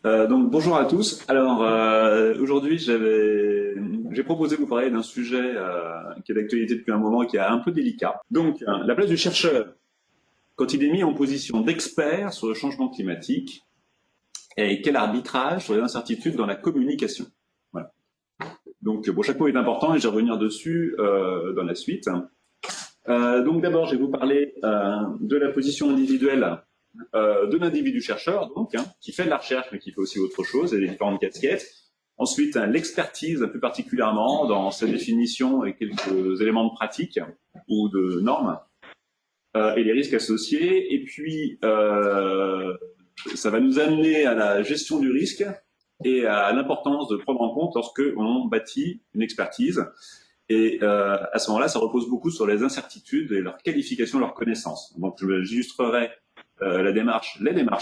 Donc bonjour à tous. Alors aujourd'hui j'ai proposé de vous parler d'un sujet qui est d'actualité depuis un moment, qui est un peu délicat. Donc la place du chercheur quand il est mis en position d'expert sur le changement climatique et quel arbitrage sur les incertitudes dans la communication. Voilà. Donc bon, chaque mot est important et je vais revenir dessus dans la suite. Donc d'abord je vais vous parler de la position individuelle de l'individu chercheur, donc, qui fait de la recherche, mais qui fait aussi autre chose, et des différentes casquettes. Ensuite, l'expertise, plus particulièrement, dans sa définition et quelques éléments de pratique ou de normes, et les risques associés. Et puis, ça va nous amener à la gestion du risque et à l'importance de prendre en compte lorsque on bâtit une expertise. Et à ce moment-là, ça repose beaucoup sur les incertitudes et leur qualification, leur connaissance. Donc, j'illustrerai les démarches,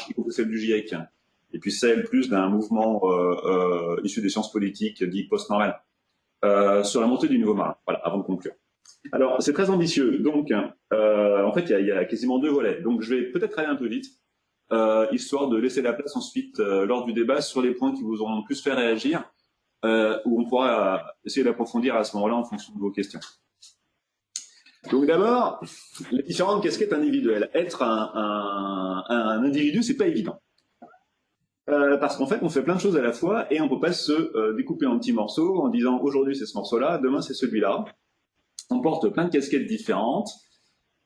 y compris celle du GIEC, et puis celle plus d'un mouvement issu des sciences politiques dit post-normal, sur la montée du niveau marin. Voilà, avant de conclure. Alors, c'est très ambitieux. Donc, en fait, il y a quasiment deux volets. Donc, je vais peut-être aller un peu vite, histoire de laisser la place ensuite, lors du débat, sur les points qui vous auront le plus fait réagir, où on pourra essayer d'approfondir à ce moment-là en fonction de vos questions. Donc d'abord, les différentes casquettes individuelles. Être un individu, c'est pas évident. Parce qu'en fait, on fait plein de choses à la fois et on peut pas se découper en petits morceaux en disant aujourd'hui c'est ce morceau-là, demain c'est celui-là. On porte plein de casquettes différentes.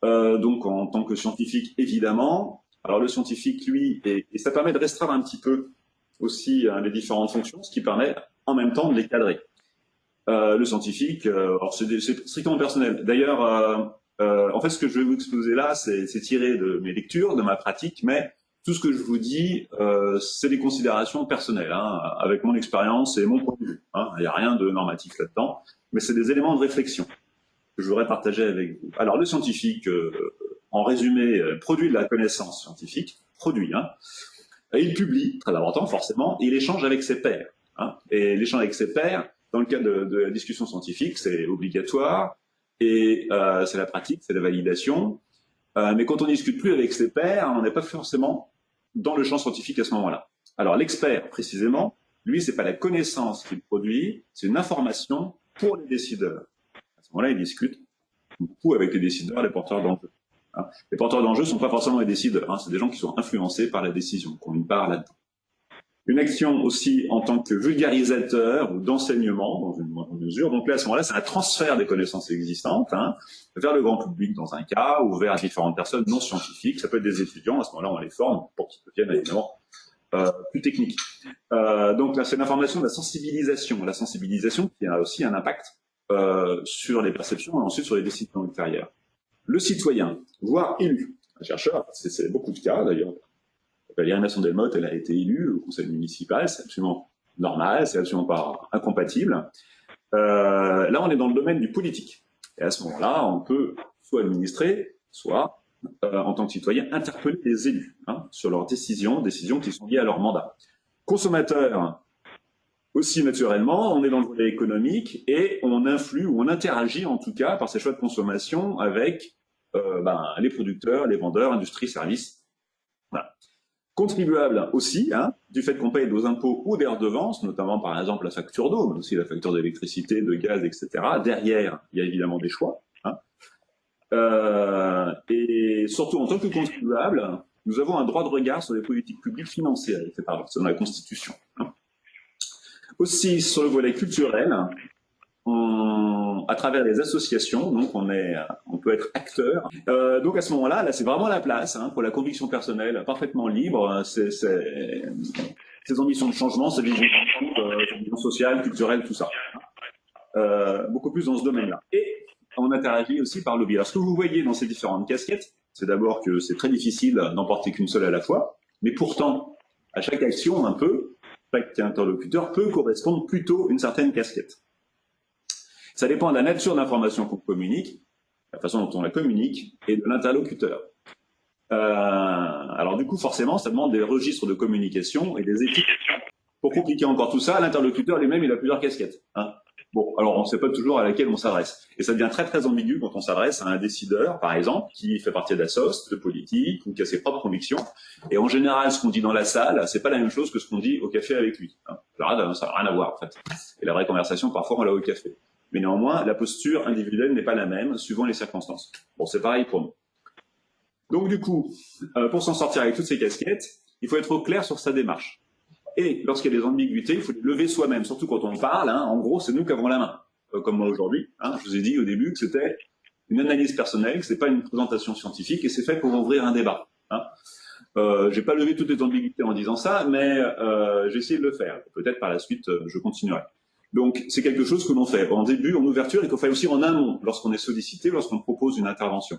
Donc en tant que scientifique, évidemment. Alors le scientifique, lui, et ça permet de restreindre un petit peu aussi les différentes fonctions, ce qui permet en même temps de les cadrer. Le scientifique, alors c'est strictement personnel. D'ailleurs, en fait, ce que je vais vous exposer là, c'est tiré de mes lectures, de ma pratique, mais tout ce que je vous dis, c'est des considérations personnelles, avec mon expérience et mon point de vue. Il n'y a rien de normatif là-dedans, mais c'est des éléments de réflexion que je voudrais partager avec vous. Alors, le scientifique, en résumé, produit de la connaissance scientifique, et il publie, très important forcément, et il échange avec ses pairs. Et l'échange avec ses pairs, dans le cadre de la discussion scientifique, c'est obligatoire, et c'est la pratique, c'est la validation. Mais quand on discute plus avec ses pairs, on n'est pas forcément dans le champ scientifique à ce moment-là. Alors l'expert, précisément, lui, c'est pas la connaissance qu'il produit, c'est une information pour les décideurs. À ce moment-là, il discute beaucoup avec les décideurs, les porteurs d'enjeux. Les porteurs d'enjeux ne sont pas forcément les décideurs, c'est des gens qui sont influencés par la décision, qui ont une part là-dedans. Une action aussi en tant que vulgarisateur ou d'enseignement, dans une moindre mesure. Donc là, à ce moment-là, c'est un transfert des connaissances existantes vers le grand public dans un cas, ou vers différentes personnes non scientifiques. Ça peut être des étudiants, à ce moment-là, on les forme pour qu'ils deviennent évidemment plus techniques. Donc là, c'est l'information de la sensibilisation. La sensibilisation qui a aussi un impact sur les perceptions et ensuite sur les décisions ultérieures. Le citoyen, voire élu, un chercheur, c'est beaucoup de cas d'ailleurs. Irina Sondelmotte, elle a été élue au conseil municipal, c'est absolument normal, c'est absolument pas incompatible. Là, on est dans le domaine du politique. Et à ce moment-là, on peut soit administrer, soit, en tant que citoyen, interpeller les élus sur leurs décisions qui sont liées à leur mandat. Consommateur, aussi naturellement, on est dans le volet économique et on influe ou on interagit en tout cas par ces choix de consommation avec les producteurs, les vendeurs, industrie, services. Voilà. Contribuable aussi, du fait qu'on paye nos impôts ou des redevances, notamment par exemple la facture d'eau, mais aussi la facture d'électricité, de gaz, etc. Derrière, il y a évidemment des choix. Et surtout, en tant que contribuable, nous avons un droit de regard sur les politiques publiques financières, c'est dans la Constitution. Aussi, sur le volet culturel, à travers les associations, donc on peut être acteur. Donc à ce moment-là, là c'est vraiment la place pour la conviction personnelle, parfaitement libre. Ces ambitions de changement, ces visions sociales, culturelles, tout ça. Beaucoup plus dans ce domaine-là. Et on interagit aussi par lobby. Alors ce que vous voyez dans ces différentes casquettes, c'est d'abord que c'est très difficile d'en porter qu'une seule à la fois, mais pourtant, à chaque action, chaque interlocuteur peut correspondre plutôt à une certaine casquette. Ça dépend de la nature de l'information qu'on communique, la façon dont on la communique, et de l'interlocuteur. Alors du coup, forcément, ça demande des registres de communication et des éthiques Pour compliquer encore tout ça, l'interlocuteur lui-même, il a plusieurs casquettes. Hein. Bon, alors on ne sait pas toujours à laquelle on s'adresse. Et ça devient très très ambigu quand on s'adresse à un décideur, par exemple, qui fait partie d'Assos, de politique, ou qui a ses propres convictions. Et en général, ce qu'on dit dans la salle, c'est pas la même chose que ce qu'on dit au café avec lui. Hein. Ça n'a rien à voir, en fait. Et la vraie conversation, parfois, on l'a au café. Mais néanmoins, la posture individuelle n'est pas la même, suivant les circonstances. Bon, c'est pareil pour nous. Donc du coup, pour s'en sortir avec toutes ces casquettes, il faut être au clair sur sa démarche. Et lorsqu'il y a des ambiguïtés, il faut les lever soi-même, surtout quand on parle. Hein, en gros, c'est nous qui avons la main, comme moi aujourd'hui. Hein, je vous ai dit au début que c'était une analyse personnelle, que c'est pas une présentation scientifique, et c'est fait pour ouvrir un débat. Hein. J'ai pas levé toutes les ambiguïtés en disant ça, mais j'ai essayé de le faire. Peut-être par la suite, je continuerai. Donc, c'est quelque chose que l'on fait en début, en ouverture, et qu'on fait aussi en amont, lorsqu'on est sollicité, lorsqu'on propose une intervention.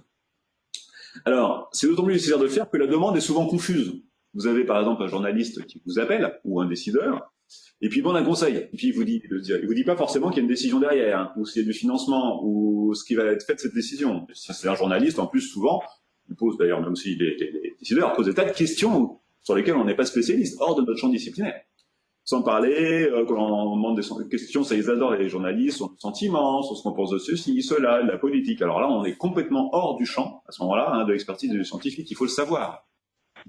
Alors, c'est d'autant plus nécessaire de le faire que la demande est souvent confuse. Vous avez par exemple un journaliste qui vous appelle, ou un décideur, et puis il demande un conseil. Et puis il vous dit pas forcément qu'il y a une décision derrière, hein, ou s'il y a du financement, ou ce qui va être fait de cette décision. Si c'est un journaliste, en plus, souvent, il pose d'ailleurs, même si les décideurs posent des tas de questions sur lesquelles on n'est pas spécialiste, hors de notre champ disciplinaire. Sans parler, quand on demande des questions, ça les adore les journalistes, sur le sentiment, sur ce qu'on pense de ceci, cela, de la politique. Alors là, on est complètement hors du champ, à ce moment-là, hein, de l'expertise du scientifique, il faut le savoir.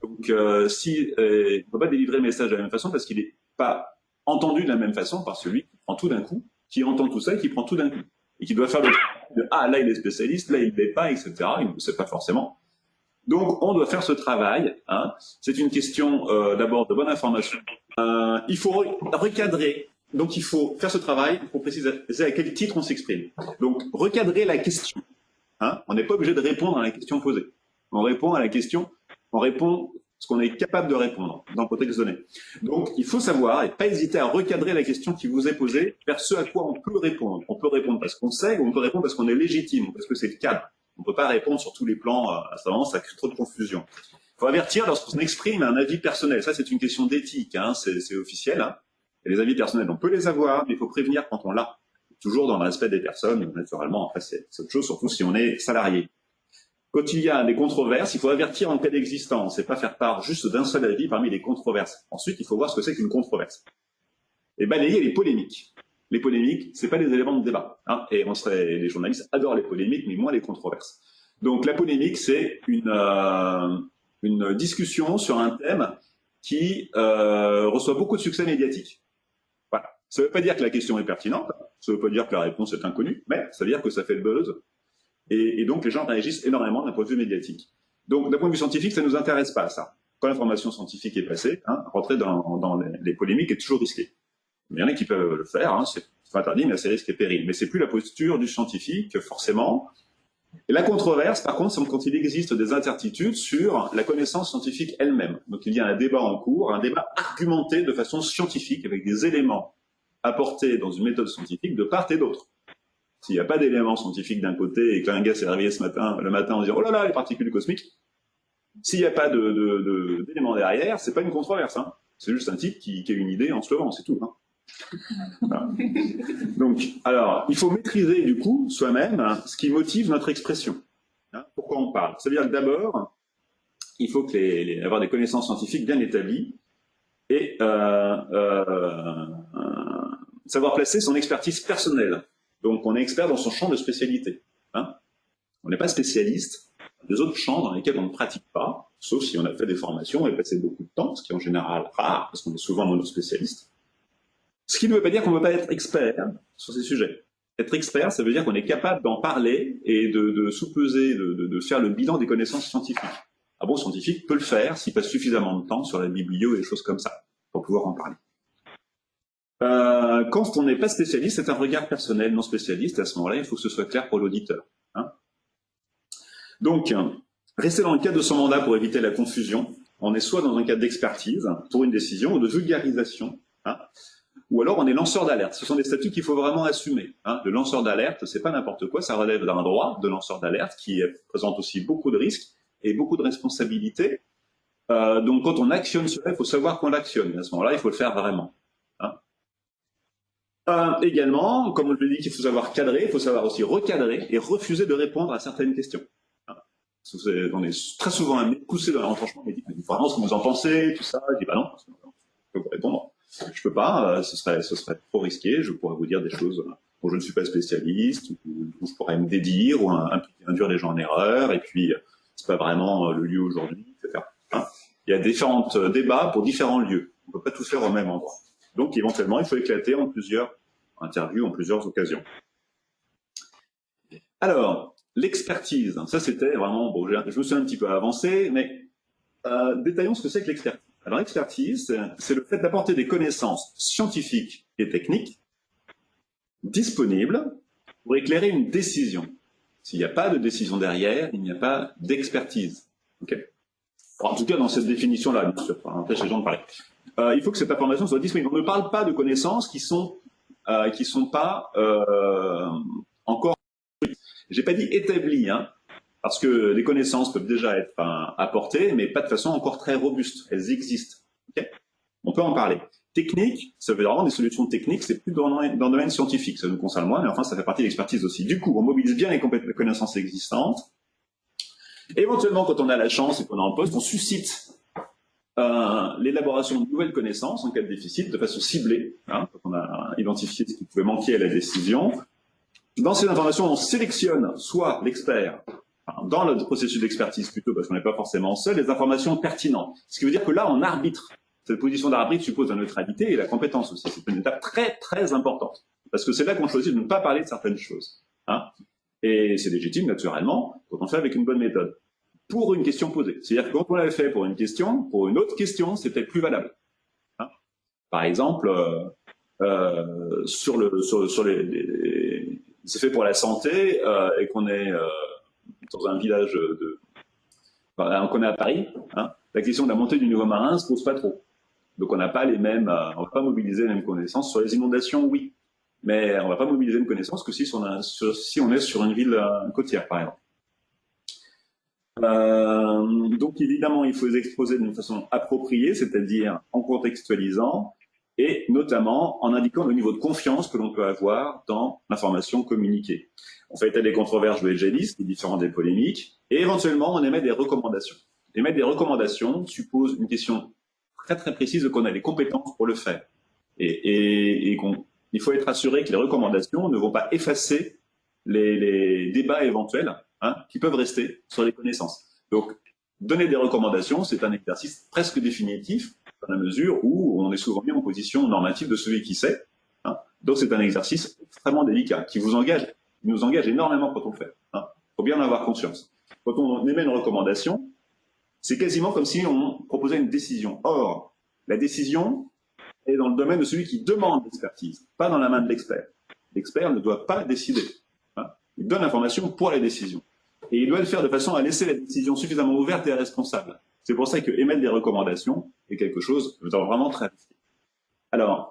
Donc, on ne peut pas délivrer le message de la même façon parce qu'il n'est pas entendu de la même façon par celui qui prend tout d'un coup, qui entend tout ça et qui prend tout d'un coup. Et qui doit faire le travail de « Ah, là, il est spécialiste, là, il ne l'est pas, etc. » Il ne sait pas forcément. Donc, on doit faire ce travail. Hein. C'est une question d'abord de bonne information. Il faut recadrer. Donc, il faut faire ce travail pour préciser à quel titre on s'exprime. Donc, recadrer la question. Hein. On n'est pas obligé de répondre à la question posée. On répond à la question, on répond ce qu'on est capable de répondre dans le contexte donné. Donc, il faut savoir et pas hésiter à recadrer la question qui vous est posée vers ce à quoi on peut répondre. On peut répondre parce qu'on sait, ou on peut répondre parce qu'on est légitime, parce que c'est le cadre. On ne peut pas répondre sur tous les plans, à ce moment, ça crée trop de confusion. Il faut avertir lorsqu'on exprime un avis personnel. Ça, c'est une question d'éthique, hein, c'est officiel. Hein. Et les avis personnels, on peut les avoir, mais il faut prévenir quand on l'a. Toujours dans le respect des personnes, naturellement. Après, c'est autre chose, surtout si on est salarié. Quand il y a des controverses, il faut avertir en cas d'existence et pas faire part juste d'un seul avis parmi les controverses. Ensuite, il faut voir ce que c'est qu'une controverse. Et balayer les polémiques. Les polémiques, c'est pas des éléments de débat. Hein, et les journalistes adorent les polémiques, mais moins les controverses. Donc la polémique, c'est une discussion sur un thème qui reçoit beaucoup de succès médiatique. Voilà. Ça ne veut pas dire que la question est pertinente, ça ne veut pas dire que la réponse est inconnue, mais ça veut dire que ça fait le buzz. Et donc les gens réagissent énormément d'un point de vue médiatique. Donc d'un point de vue scientifique, ça ne nous intéresse pas, ça. Quand l'information scientifique est passée, hein, rentrer dans les polémiques est toujours risqué. Il y en a qui peuvent le faire, hein, c'est pas interdit, mais c'est risque et péril. Mais c'est plus la posture du scientifique, forcément. Et la controverse, par contre, c'est quand il existe des incertitudes sur la connaissance scientifique elle-même. Donc il y a un débat en cours, un débat argumenté de façon scientifique, avec des éléments apportés dans une méthode scientifique de part et d'autre. S'il n'y a pas d'éléments scientifiques d'un côté et qu'un gars s'est réveillé le matin en disant « Oh là là, les particules cosmiques », s'il n'y a pas d'éléments derrière, c'est pas une controverse. Hein. C'est juste un type qui a une idée en se levant, c'est tout. Hein. Voilà. Donc, alors, il faut maîtriser du coup soi-même ce qui motive notre expression. Hein, pourquoi on parle? Ça veut dire que d'abord, il faut avoir des connaissances scientifiques bien établies et savoir placer son expertise personnelle. Donc, on est expert dans son champ de spécialité. Hein. On n'est pas spécialiste des autres champs dans lesquels on ne pratique pas, sauf si on a fait des formations et passé beaucoup de temps, ce qui est en général rare, parce qu'on est souvent monospécialiste. Ce qui ne veut pas dire qu'on ne peut pas être expert sur ces sujets. Être expert, ça veut dire qu'on est capable d'en parler et de sous-peser, de faire le bilan des connaissances scientifiques. Un bon scientifique peut le faire s'il passe suffisamment de temps sur la biblio et des choses comme ça, pour pouvoir en parler. Quand on n'est pas spécialiste, c'est un regard personnel non spécialiste, et à ce moment-là, il faut que ce soit clair pour l'auditeur. Hein. Donc, rester dans le cadre de son mandat pour éviter la confusion, on est soit dans un cadre d'expertise pour une décision ou de vulgarisation, hein, ou alors on est lanceur d'alerte. Ce sont des statuts qu'il faut vraiment assumer. Hein. Le lanceur d'alerte, c'est pas n'importe quoi, ça relève d'un droit de lanceur d'alerte qui présente aussi beaucoup de risques et beaucoup de responsabilités. Donc quand on actionne cela, il faut savoir qu'on l'actionne. À ce moment-là, il faut le faire vraiment. Hein. Également, comme on le dit qu'il faut savoir cadrer, il faut savoir aussi recadrer et refuser de répondre à certaines questions. Hein. On est très souvent poussé dans le retranchement, mais dit vraiment ce que vous en pensez, tout ça. Je dis bah non, je peux vous répondre. Je peux pas, ce serait trop risqué. Je pourrais vous dire des choses dont je ne suis pas spécialiste, où je pourrais me dédire, ou induire les gens en erreur, et puis c'est pas vraiment le lieu aujourd'hui, etc. Hein. Il y a différents débats pour différents lieux. On peut pas tout faire au même endroit. Donc éventuellement, il faut éclater en plusieurs interviews, en plusieurs occasions. Alors, l'expertise, ça c'était vraiment, bon, je me suis un petit peu avancé, mais détaillons ce que c'est que l'expertise. Alors l'expertise, c'est le fait d'apporter des connaissances scientifiques et techniques disponibles pour éclairer une décision. S'il n'y a pas de décision derrière, il n'y a pas d'expertise. Okay. En tout cas, dans cette définition-là, bien sûr, ça empêche les gens de parler. Il faut que cette information soit disponible. On ne parle pas de connaissances qui sont pas encore. J'ai pas dit établies, hein, parce que les connaissances peuvent déjà être apportées, mais pas de façon encore très robuste. Elles existent. Okay, on peut en parler. Technique, ça veut dire vraiment des solutions techniques, c'est plus dans le domaine scientifique, ça nous concerne moins, mais enfin ça fait partie de l'expertise aussi. Du coup, on mobilise bien les connaissances existantes. Éventuellement, quand on a la chance et qu'on est en poste, on suscite l'élaboration de nouvelles connaissances en cas de déficit, de façon ciblée, hein, quand on a identifié ce qui pouvait manquer à la décision. Dans ces informations, on sélectionne soit l'expert, dans le processus d'expertise plutôt, parce qu'on n'est pas forcément seul, les informations pertinentes. Ce qui veut dire que là, on arbitre. Cette position d'arbitre suppose la neutralité et la compétence aussi. C'est une étape très, très importante. Parce que c'est là qu'on choisit de ne pas parler de certaines choses. Hein. Et c'est légitime, naturellement, quand on fait avec une bonne méthode. Pour une question posée. C'est-à-dire que quand on l'avait fait pour une question, pour une autre question, c'était plus valable. Hein. Par exemple, sur les c'est fait pour la santé et qu'on est dans un village qu'on est à Paris, hein, la question de la montée du niveau marin se pose pas trop. Donc on n'a pas les mêmes, on va pas mobiliser les mêmes connaissances. Sur les inondations, oui, mais on va pas mobiliser les mêmes connaissances que si on est sur une ville côtière, par exemple. Donc évidemment, il faut les exposer d'une façon appropriée, c'est-à-dire en contextualisant, et notamment en indiquant le niveau de confiance que l'on peut avoir dans l'information communiquée. On fait état des controverses, je l'ai déjà dit, des différents des polémiques, et éventuellement on émet des recommandations. Émettre des recommandations suppose une question très très précise de qu'on a les compétences pour le faire. Et il faut être assuré que les recommandations ne vont pas effacer les débats éventuels, hein, qui peuvent rester sur les connaissances. Donc, donner des recommandations, c'est un exercice presque définitif, dans la mesure où on est souvent mis en position normative de celui qui sait. Hein. Donc, c'est un exercice extrêmement délicat, qui nous engage énormément quand on le fait. Il faut bien en avoir conscience. Quand on émet une recommandation, c'est quasiment comme si on proposait une décision. Or, la décision est dans le domaine de celui qui demande l'expertise, pas dans la main de l'expert. L'expert ne doit pas décider. Hein. Il donne l'information pour la décision. Et il doit le faire de façon à laisser la décision suffisamment ouverte et responsable. C'est pour ça que émettre des recommandations est quelque chose de vraiment très risqué. Alors,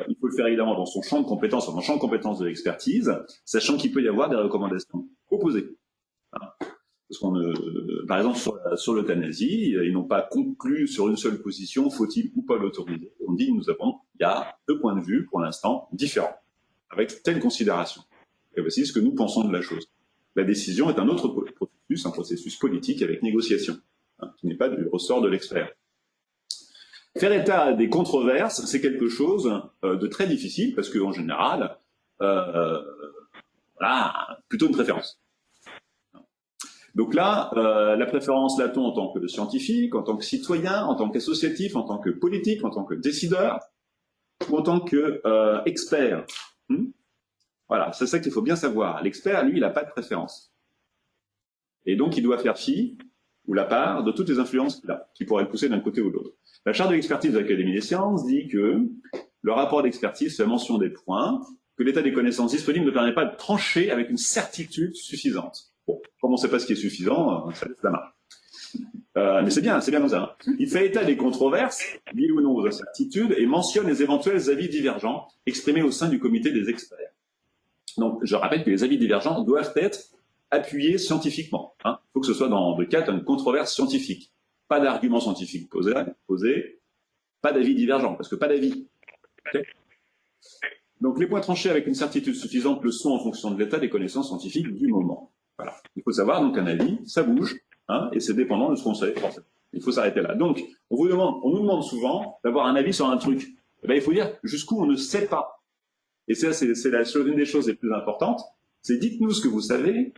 il faut le faire évidemment dans son champ de compétences, dans le champ de compétences de l'expertise, sachant qu'il peut y avoir des recommandations opposées. Hein. Parce par exemple, sur l'euthanasie, ils n'ont pas conclu sur une seule position, faut-il ou pas l'autoriser. On dit, il y a deux points de vue, pour l'instant, différents, avec telle considération. Et voici ce que nous pensons de la chose. La décision est un autre processus, un processus politique avec négociation, hein, qui n'est pas du ressort de l'expert. Faire état des controverses, c'est quelque chose de très difficile, parce qu'en général, voilà, plutôt une préférence. Donc là, la préférence l'a-t-on en tant que scientifique, en tant que citoyen, en tant qu'associatif, en tant que politique, en tant que décideur, ou en tant qu'expert. Voilà, c'est ça qu'il faut bien savoir. L'expert, lui, il n'a pas de préférence. Et donc, il doit faire fi, ou la part, de toutes les influences qu'il a, qui pourraient le pousser d'un côté ou de l'autre. La charte de l'expertise de l'Académie des sciences dit que le rapport d'expertise fait mention des points, que l'état des connaissances disponibles ne permet pas de trancher avec une certitude suffisante. Bon, comme on ne sait pas ce qui est suffisant, ça laisse la main. Mais c'est bien comme ça. Hein. Il fait état des controverses, liées ou non aux incertitudes, et mentionne les éventuels avis divergents exprimés au sein du comité des experts. Donc, je rappelle que les avis divergents doivent être appuyés scientifiquement. Hein. Il faut que ce soit dans le cadre d'une controverse scientifique. Pas d'arguments scientifiques posés, pas d'avis divergents, parce que pas d'avis. Okay. Donc, les points tranchés avec une certitude suffisante le sont en fonction de l'état des connaissances scientifiques du moment. Voilà. Il faut savoir, donc, un avis, ça bouge, hein, et c'est dépendant de ce qu'on sait. Il faut s'arrêter là. Donc, on nous demande souvent d'avoir un avis sur un truc. eh ben, il faut dire jusqu'où on ne sait pas. Et ça, c'est une des choses les plus importantes. C'est dites-nous ce que vous savez,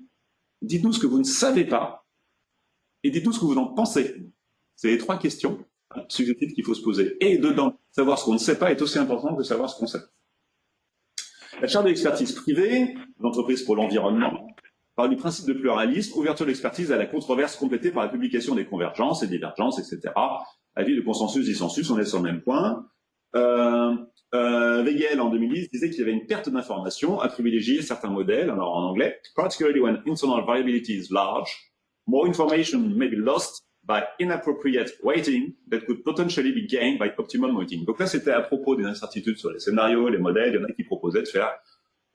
dites-nous ce que vous ne savez pas, et dites-nous ce que vous en pensez. C'est les 3 questions suggestives qu'il faut se poser. Et dedans, savoir ce qu'on ne sait pas est aussi important que savoir ce qu'on sait. La charte de l'expertise privée, l'entreprise pour l'environnement, parle du principe de pluralisme, ouverture de l'expertise à la controverse complétée par la publication des convergences et divergences, etc. Avis de consensus, dissensus, on est sur le même point. Weigel, en 2010, disait qu'il y avait une perte d'information à privilégier certains modèles, alors en anglais, particularly when internal variability is large, more information may be lost by inappropriate weighting that could potentially be gained by optimum weighting. Donc là, c'était à propos des incertitudes sur les scénarios, les modèles. Il y en a qui proposaient de faire,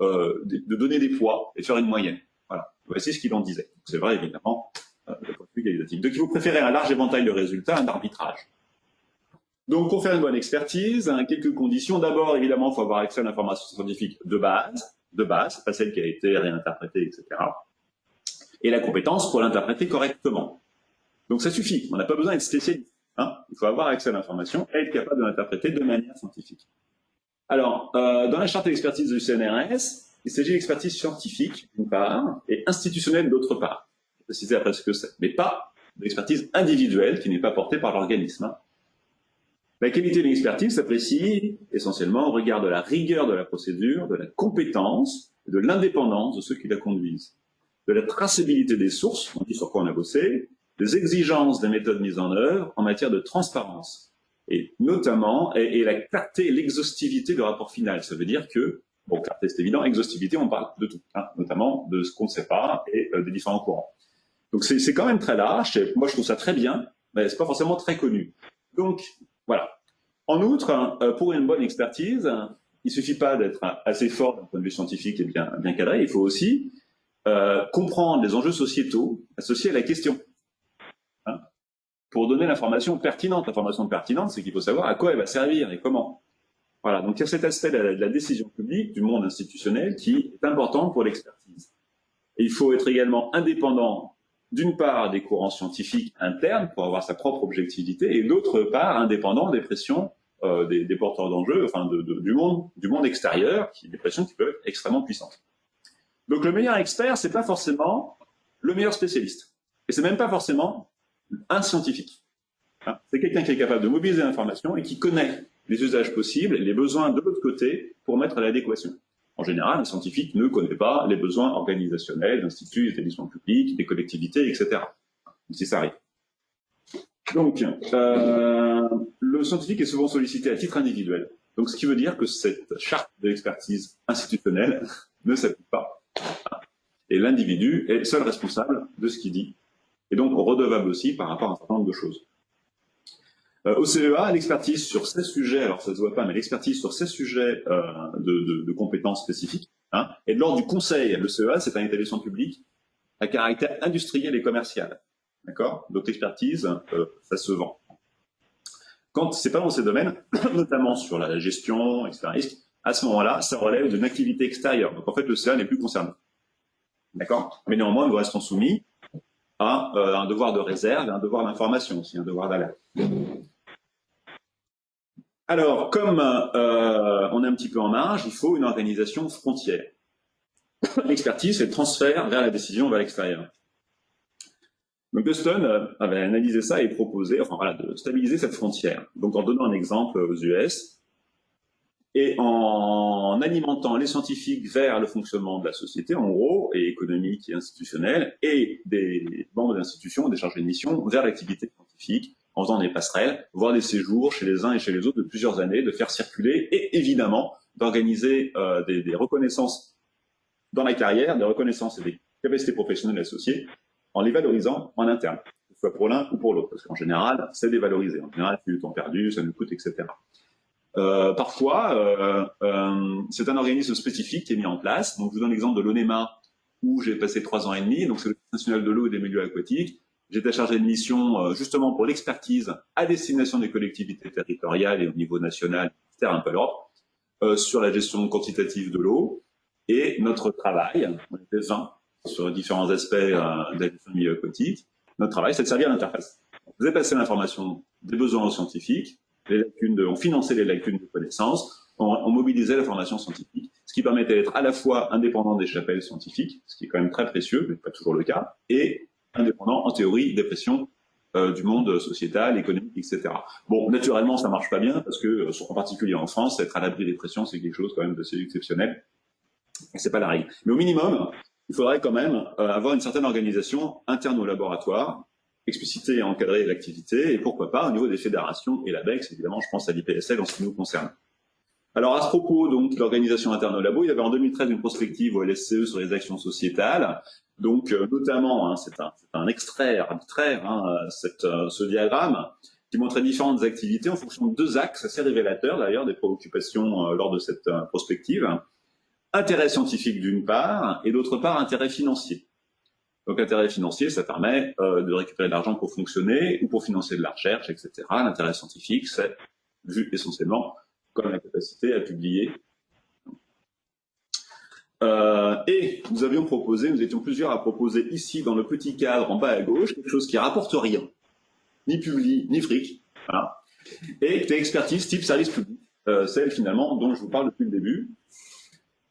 de donner des poids et de faire une moyenne. Voilà. Voici ce qu'il en disait. C'est vrai, évidemment, le point de vue qualitatif. Donc, il faut préférer un large éventail de résultats à un arbitrage. Donc, pour faire une bonne expertise, quelques conditions. D'abord, évidemment, il faut avoir accès à l'information scientifique de base, pas celle qui a été réinterprétée, etc. Et la compétence pour l'interpréter correctement. Donc ça suffit, on n'a pas besoin d'être spécialiste. Il faut avoir accès à l'information et être capable de l'interpréter de manière scientifique. Alors, dans la charte d'expertise du CNRS, il s'agit d'expertise scientifique, d'une part, et institutionnelle, d'autre part. Je vais préciser après ce que c'est, mais pas d'expertise individuelle qui n'est pas portée par l'organisme. La qualité de l'expertise s'apprécie essentiellement au regard de la rigueur de la procédure, de la compétence et de l'indépendance de ceux qui la conduisent, de la traçabilité des sources, on dit sur quoi on a bossé, des exigences des méthodes mises en œuvre en matière de transparence, et notamment, et la clarté et l'exhaustivité du rapport final. Ça veut dire que, bon, clarté c'est évident, exhaustivité, on parle de tout, notamment de ce qu'on ne sait pas et des différents courants. Donc c'est quand même très large, et moi je trouve ça très bien, mais c'est pas forcément très connu. Donc, voilà. En outre, pour une bonne expertise, il suffit pas d'être assez fort d'un point de vue scientifique et bien cadré, il faut aussi comprendre les enjeux sociétaux associés à la question. Pour donner l'information pertinente. L'information pertinente, c'est qu'il faut savoir à quoi elle va servir et comment. Voilà, donc il y a cet aspect de la décision publique, du monde institutionnel, qui est important pour l'expertise. Et il faut être également indépendant, d'une part, des courants scientifiques internes, pour avoir sa propre objectivité, et d'autre part, indépendant des pressions des porteurs d'enjeux, enfin du monde extérieur, des pressions qui peuvent être extrêmement puissantes. Donc le meilleur expert, c'est pas forcément le meilleur spécialiste. Et c'est même pas forcément un scientifique. C'est quelqu'un qui est capable de mobiliser l'information et qui connaît les usages possibles et les besoins de l'autre côté pour mettre à l'adéquation. En général, un scientifique ne connaît pas les besoins organisationnels d'instituts, d'établissements publics, des collectivités, etc. Si ça arrive. Donc, le scientifique est souvent sollicité à titre individuel. Donc, ce qui veut dire que cette charte de l'expertise institutionnelle ne s'applique pas. Et l'individu est seul responsable de ce qu'il dit. Et donc redevable aussi par rapport à un certain nombre de choses. Au CEA, l'expertise sur ces sujets, alors ça ne se voit pas, mais l'expertise sur ces sujets de compétences spécifiques, est de l'ordre du conseil. Le CEA, c'est un établissement public à caractère industriel et commercial. D'accord? Donc l'expertise, ça se vend. Quand c'est pas dans ces domaines, notamment sur la gestion, etc., à ce moment-là, ça relève d'une activité extérieure. Donc en fait, le CEA n'est plus concerné. D'accord? Mais néanmoins, nous restons soumis à un devoir de réserve et un devoir d'information aussi, un devoir d'alerte. Alors, comme on est un petit peu en marge, il faut une organisation frontière. L'expertise, c'est le transfert vers la décision vers l'extérieur. Donc Guston avait analysé ça et proposé, enfin voilà, de stabiliser cette frontière. Donc en donnant un exemple aux US et en alimentant les scientifiques vers le fonctionnement de la société, en gros, et économique et institutionnelle, et des membres d'institutions, des chargés de mission, vers l'activité scientifique, en faisant des passerelles, voire des séjours chez les uns et chez les autres de plusieurs années, de faire circuler, et évidemment d'organiser des reconnaissances dans la carrière, des reconnaissances et des capacités professionnelles associées, en les valorisant en interne, que ce soit pour l'un ou pour l'autre, parce qu'en général, c'est dévalorisé. En général, c'est du temps perdu, ça nous coûte, etc. Parfois, c'est un organisme spécifique qui est mis en place. Donc, je vous donne l'exemple de l'ONEMA, où j'ai passé 3 ans et demi. Donc, c'est l'Office national de l'eau et des milieux aquatiques. J'étais chargé de mission justement pour l'expertise à destination des collectivités territoriales et au niveau national, etc., un peu l'Europe, sur la gestion quantitative de l'eau. Et notre travail, on était 20 sur différents aspects de la gestion du milieu aquatique. Notre travail, c'est de servir d'interface. Vous avez passé l'information des besoins aux scientifiques, on finançait les lacunes de connaissances, on mobilisait la formation scientifique, ce qui permettait d'être à la fois indépendant des chapelles scientifiques, ce qui est quand même très précieux, mais pas toujours le cas, et indépendant en théorie des pressions du monde sociétal, économique, etc. Bon, naturellement, ça marche pas bien parce que, en particulier en France, être à l'abri des pressions, c'est quelque chose quand même d'assez exceptionnel. Et c'est pas la règle. Mais au minimum, il faudrait quand même avoir une certaine organisation interne au laboratoire, expliciter et encadrer l'activité, et pourquoi pas au niveau des fédérations et l'ABEX, évidemment, je pense à l'IPSL en ce qui nous concerne. Alors à ce propos, donc l'organisation interne au labo, il y avait en 2013 une prospective au LSCE sur les actions sociétales. Donc notamment, hein, c'est un extrait arbitraire, hein, ce diagramme qui montrait différentes activités en fonction de deux axes assez révélateurs d'ailleurs des préoccupations lors de cette prospective. Intérêt scientifique d'une part, et d'autre part intérêt financier. Donc intérêt financier, ça permet de récupérer de l'argent pour fonctionner ou pour financer de la recherche, etc. L'intérêt scientifique, c'est vu essentiellement comme la capacité à publier. Et nous étions plusieurs à proposer ici, dans le petit cadre en bas à gauche, quelque chose qui rapporte rien, ni public, ni fric, voilà. Et qui est expertise type service public, celle finalement dont je vous parle depuis le début.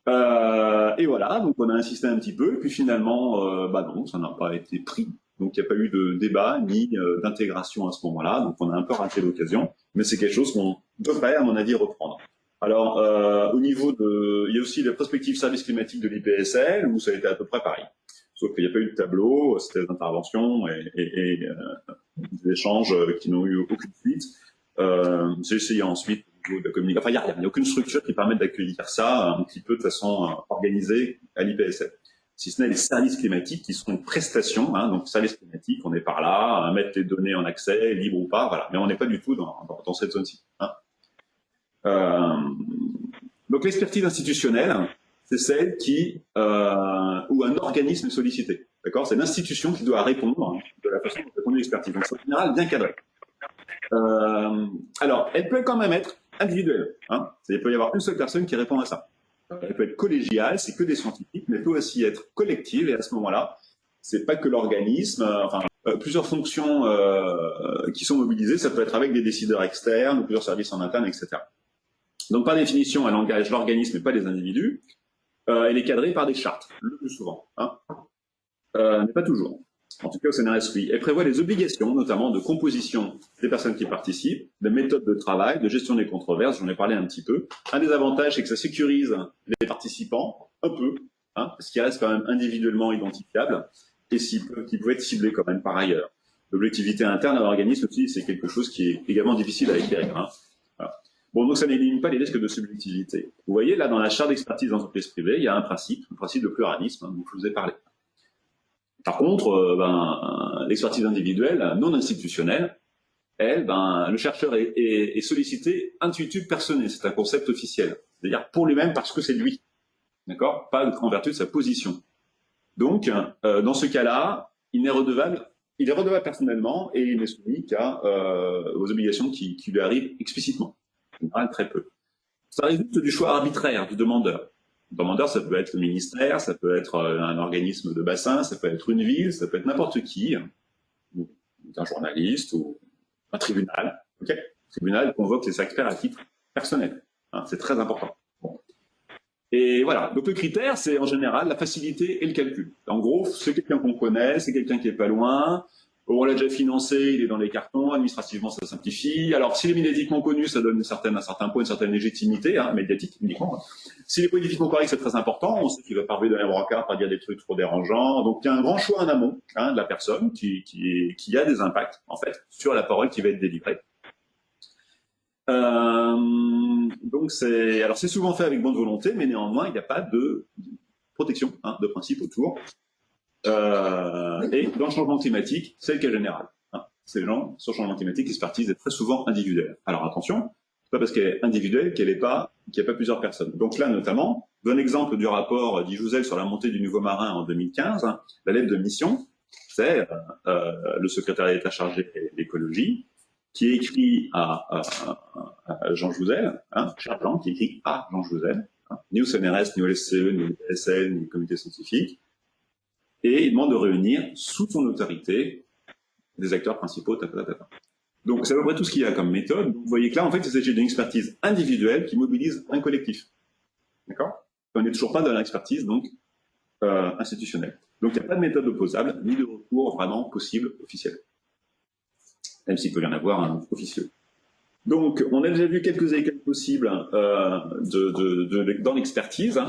Et voilà, donc on a insisté un petit peu, et puis finalement, bah non, ça n'a pas été pris. Donc il n'y a pas eu de débat ni d'intégration à ce moment-là, donc on a un peu raté l'occasion, mais c'est quelque chose qu'on devrait, à mon avis, reprendre. Alors, au niveau de... Il y a aussi la prospective service climatique de l'IPSL, où ça a été à peu près pareil. Sauf qu'il n'y a pas eu de tableau, c'était des interventions et des échanges qui n'ont eu aucune suite. J'ai essayé ensuite au niveau de la communication. Enfin, il n'y a aucune structure qui permette d'accueillir ça un petit peu de façon organisée à l'IPSL. Si ce n'est les services climatiques qui sont une prestation, hein, donc services climatiques, on est par là, à mettre les données en accès, libre ou pas, voilà. Mais on n'est pas du tout dans cette zone-ci. Hein. Donc l'expertise institutionnelle, c'est celle où un organisme est sollicité. D'accord, c'est l'institution qui doit répondre de la façon dont répond l'expertise. Donc c'est en général bien cadré. Alors, elle peut quand même être individuelle. Hein. Il peut y avoir une seule personne qui répond à ça. Elle peut être collégiale, c'est que des scientifiques, mais elle peut aussi être collective. Et à ce moment-là, c'est pas que l'organisme. Plusieurs fonctions qui sont mobilisées. Ça peut être avec des décideurs externes ou plusieurs services en interne, etc. Donc, par définition, elle engage l'organisme et pas les individus. Elle est cadrée par des chartes, le plus souvent. Hein. Mais pas toujours. En tout cas, au CNRS, oui. Elle prévoit les obligations, notamment de composition des personnes qui participent, des méthodes de travail, de gestion des controverses, j'en ai parlé un petit peu. Un des avantages, c'est que ça sécurise les participants, un peu, hein, parce qu'ils restent quand même individuellement identifiables, et qui peuvent être ciblés quand même par ailleurs. L'objectivité interne à l'organisme aussi, c'est quelque chose qui est également difficile à éclairer. Hein. Voilà. Bon, donc ça n'élimine pas les risques de subjectivité. Vous voyez, là, dans la charte d'expertise d'entreprise privée, il y a un principe de pluralisme, dont je vous ai parlé. Par contre, l'expertise individuelle, non institutionnelle, elle, le chercheur est sollicité intuitu personné. C'est un concept officiel. C'est-à-dire pour lui-même parce que c'est lui. D'accord? Pas en vertu de sa position. Donc, dans ce cas-là, il est redevable personnellement et il n'est soumis qu'à aux obligations qui lui arrivent explicitement. En général, très peu. Ça résulte du choix arbitraire du demandeur. Le demandeur, ça peut être le ministère, ça peut être un organisme de bassin, ça peut être une ville, ça peut être n'importe qui, ou un journaliste, ou un tribunal. Okay, le tribunal convoque les experts à titre personnel. Hein, c'est très important. Bon. Et voilà. Donc le critère, c'est en général la facilité et le calcul. En gros, c'est quelqu'un qu'on connaît, c'est quelqu'un qui est pas loin. On l'a déjà financé, il est dans les cartons, administrativement ça simplifie. Alors s'il est médiatiquement connu, ça donne un certain point, une certaine légitimité, hein, médiatique uniquement. S'il est politiquement correct, c'est très important, on sait qu'il va pas arriver dans les brancards, pas dire des trucs trop dérangeants. Donc il y a un grand choix en amont hein, de la personne qui a des impacts en fait sur la parole qui va être délivrée. Donc c'est souvent fait avec bonne volonté, mais néanmoins il n'y a pas de protection hein, de principe autour. Et dans le changement climatique, c'est le cas général. Hein. Ces gens, sur le changement climatique, l'expertise est très souvent individuelle. Alors attention, c'est pas parce qu'elle est individuelle qu'il n'y a pas plusieurs personnes. Donc là, notamment, bon exemple du rapport d'Ijouzel sur la montée du niveau marin en 2015, hein, la lettre de mission, c'est le secrétaire d'État chargé de l'écologie, qui est écrit à Jean Jouzel, hein, cher Jean, qui est écrit à Jean Jouzel, hein, ni au CNRS, ni au LSCE, ni au PSL, ni au comité scientifique, et il demande de réunir sous son autorité des acteurs principaux. Donc, c'est à peu près tout ce qu'il y a comme méthode. Vous voyez que là, en fait, il s'agit d'une expertise individuelle qui mobilise un collectif. D'accord? On n'est toujours pas dans l'expertise, donc, institutionnelle. Donc, il n'y a pas de méthode opposable, ni de recours vraiment possible officiel. Même s'il peut y en avoir un officieux. Donc, on a déjà vu quelques écueils possibles dans l'expertise.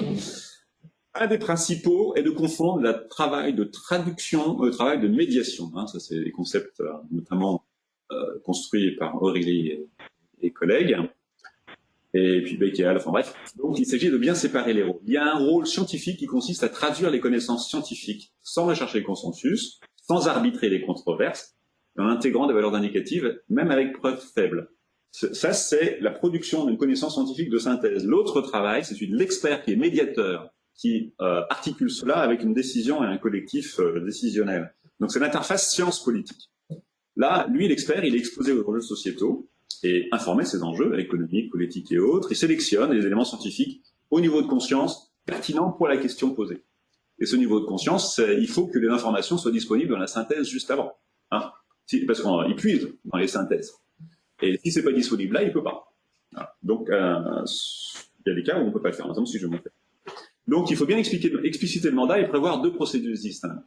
Un des principaux est de confondre le travail de traduction au travail de médiation. Ça, c'est des concepts notamment construits par O'Reilly et collègues, et puis Becquerel, enfin bref. Donc, il s'agit de bien séparer les rôles. Il y a un rôle scientifique qui consiste à traduire les connaissances scientifiques sans rechercher le consensus, sans arbitrer les controverses, en intégrant des valeurs indicatives, même avec preuves faibles. Ça, c'est la production d'une connaissance scientifique de synthèse. L'autre travail, c'est celui de l'expert qui est médiateur, qui articule cela avec une décision et un collectif décisionnel. Donc, c'est l'interface science-politique. Là, lui, l'expert, il est exposé aux enjeux sociétaux et informé de ces enjeux économiques, politiques et autres. Il sélectionne les éléments scientifiques au niveau de conscience pertinents pour la question posée. Et ce niveau de conscience, il faut que les informations soient disponibles dans la synthèse juste avant. Parce qu'il puise dans les synthèses. Et si c'est pas disponible là, il peut pas. Voilà. Donc, il y a des cas où on peut pas le faire. Par exemple, si je montre. Donc, il faut bien expliciter le mandat et prévoir deux procédures distinctes.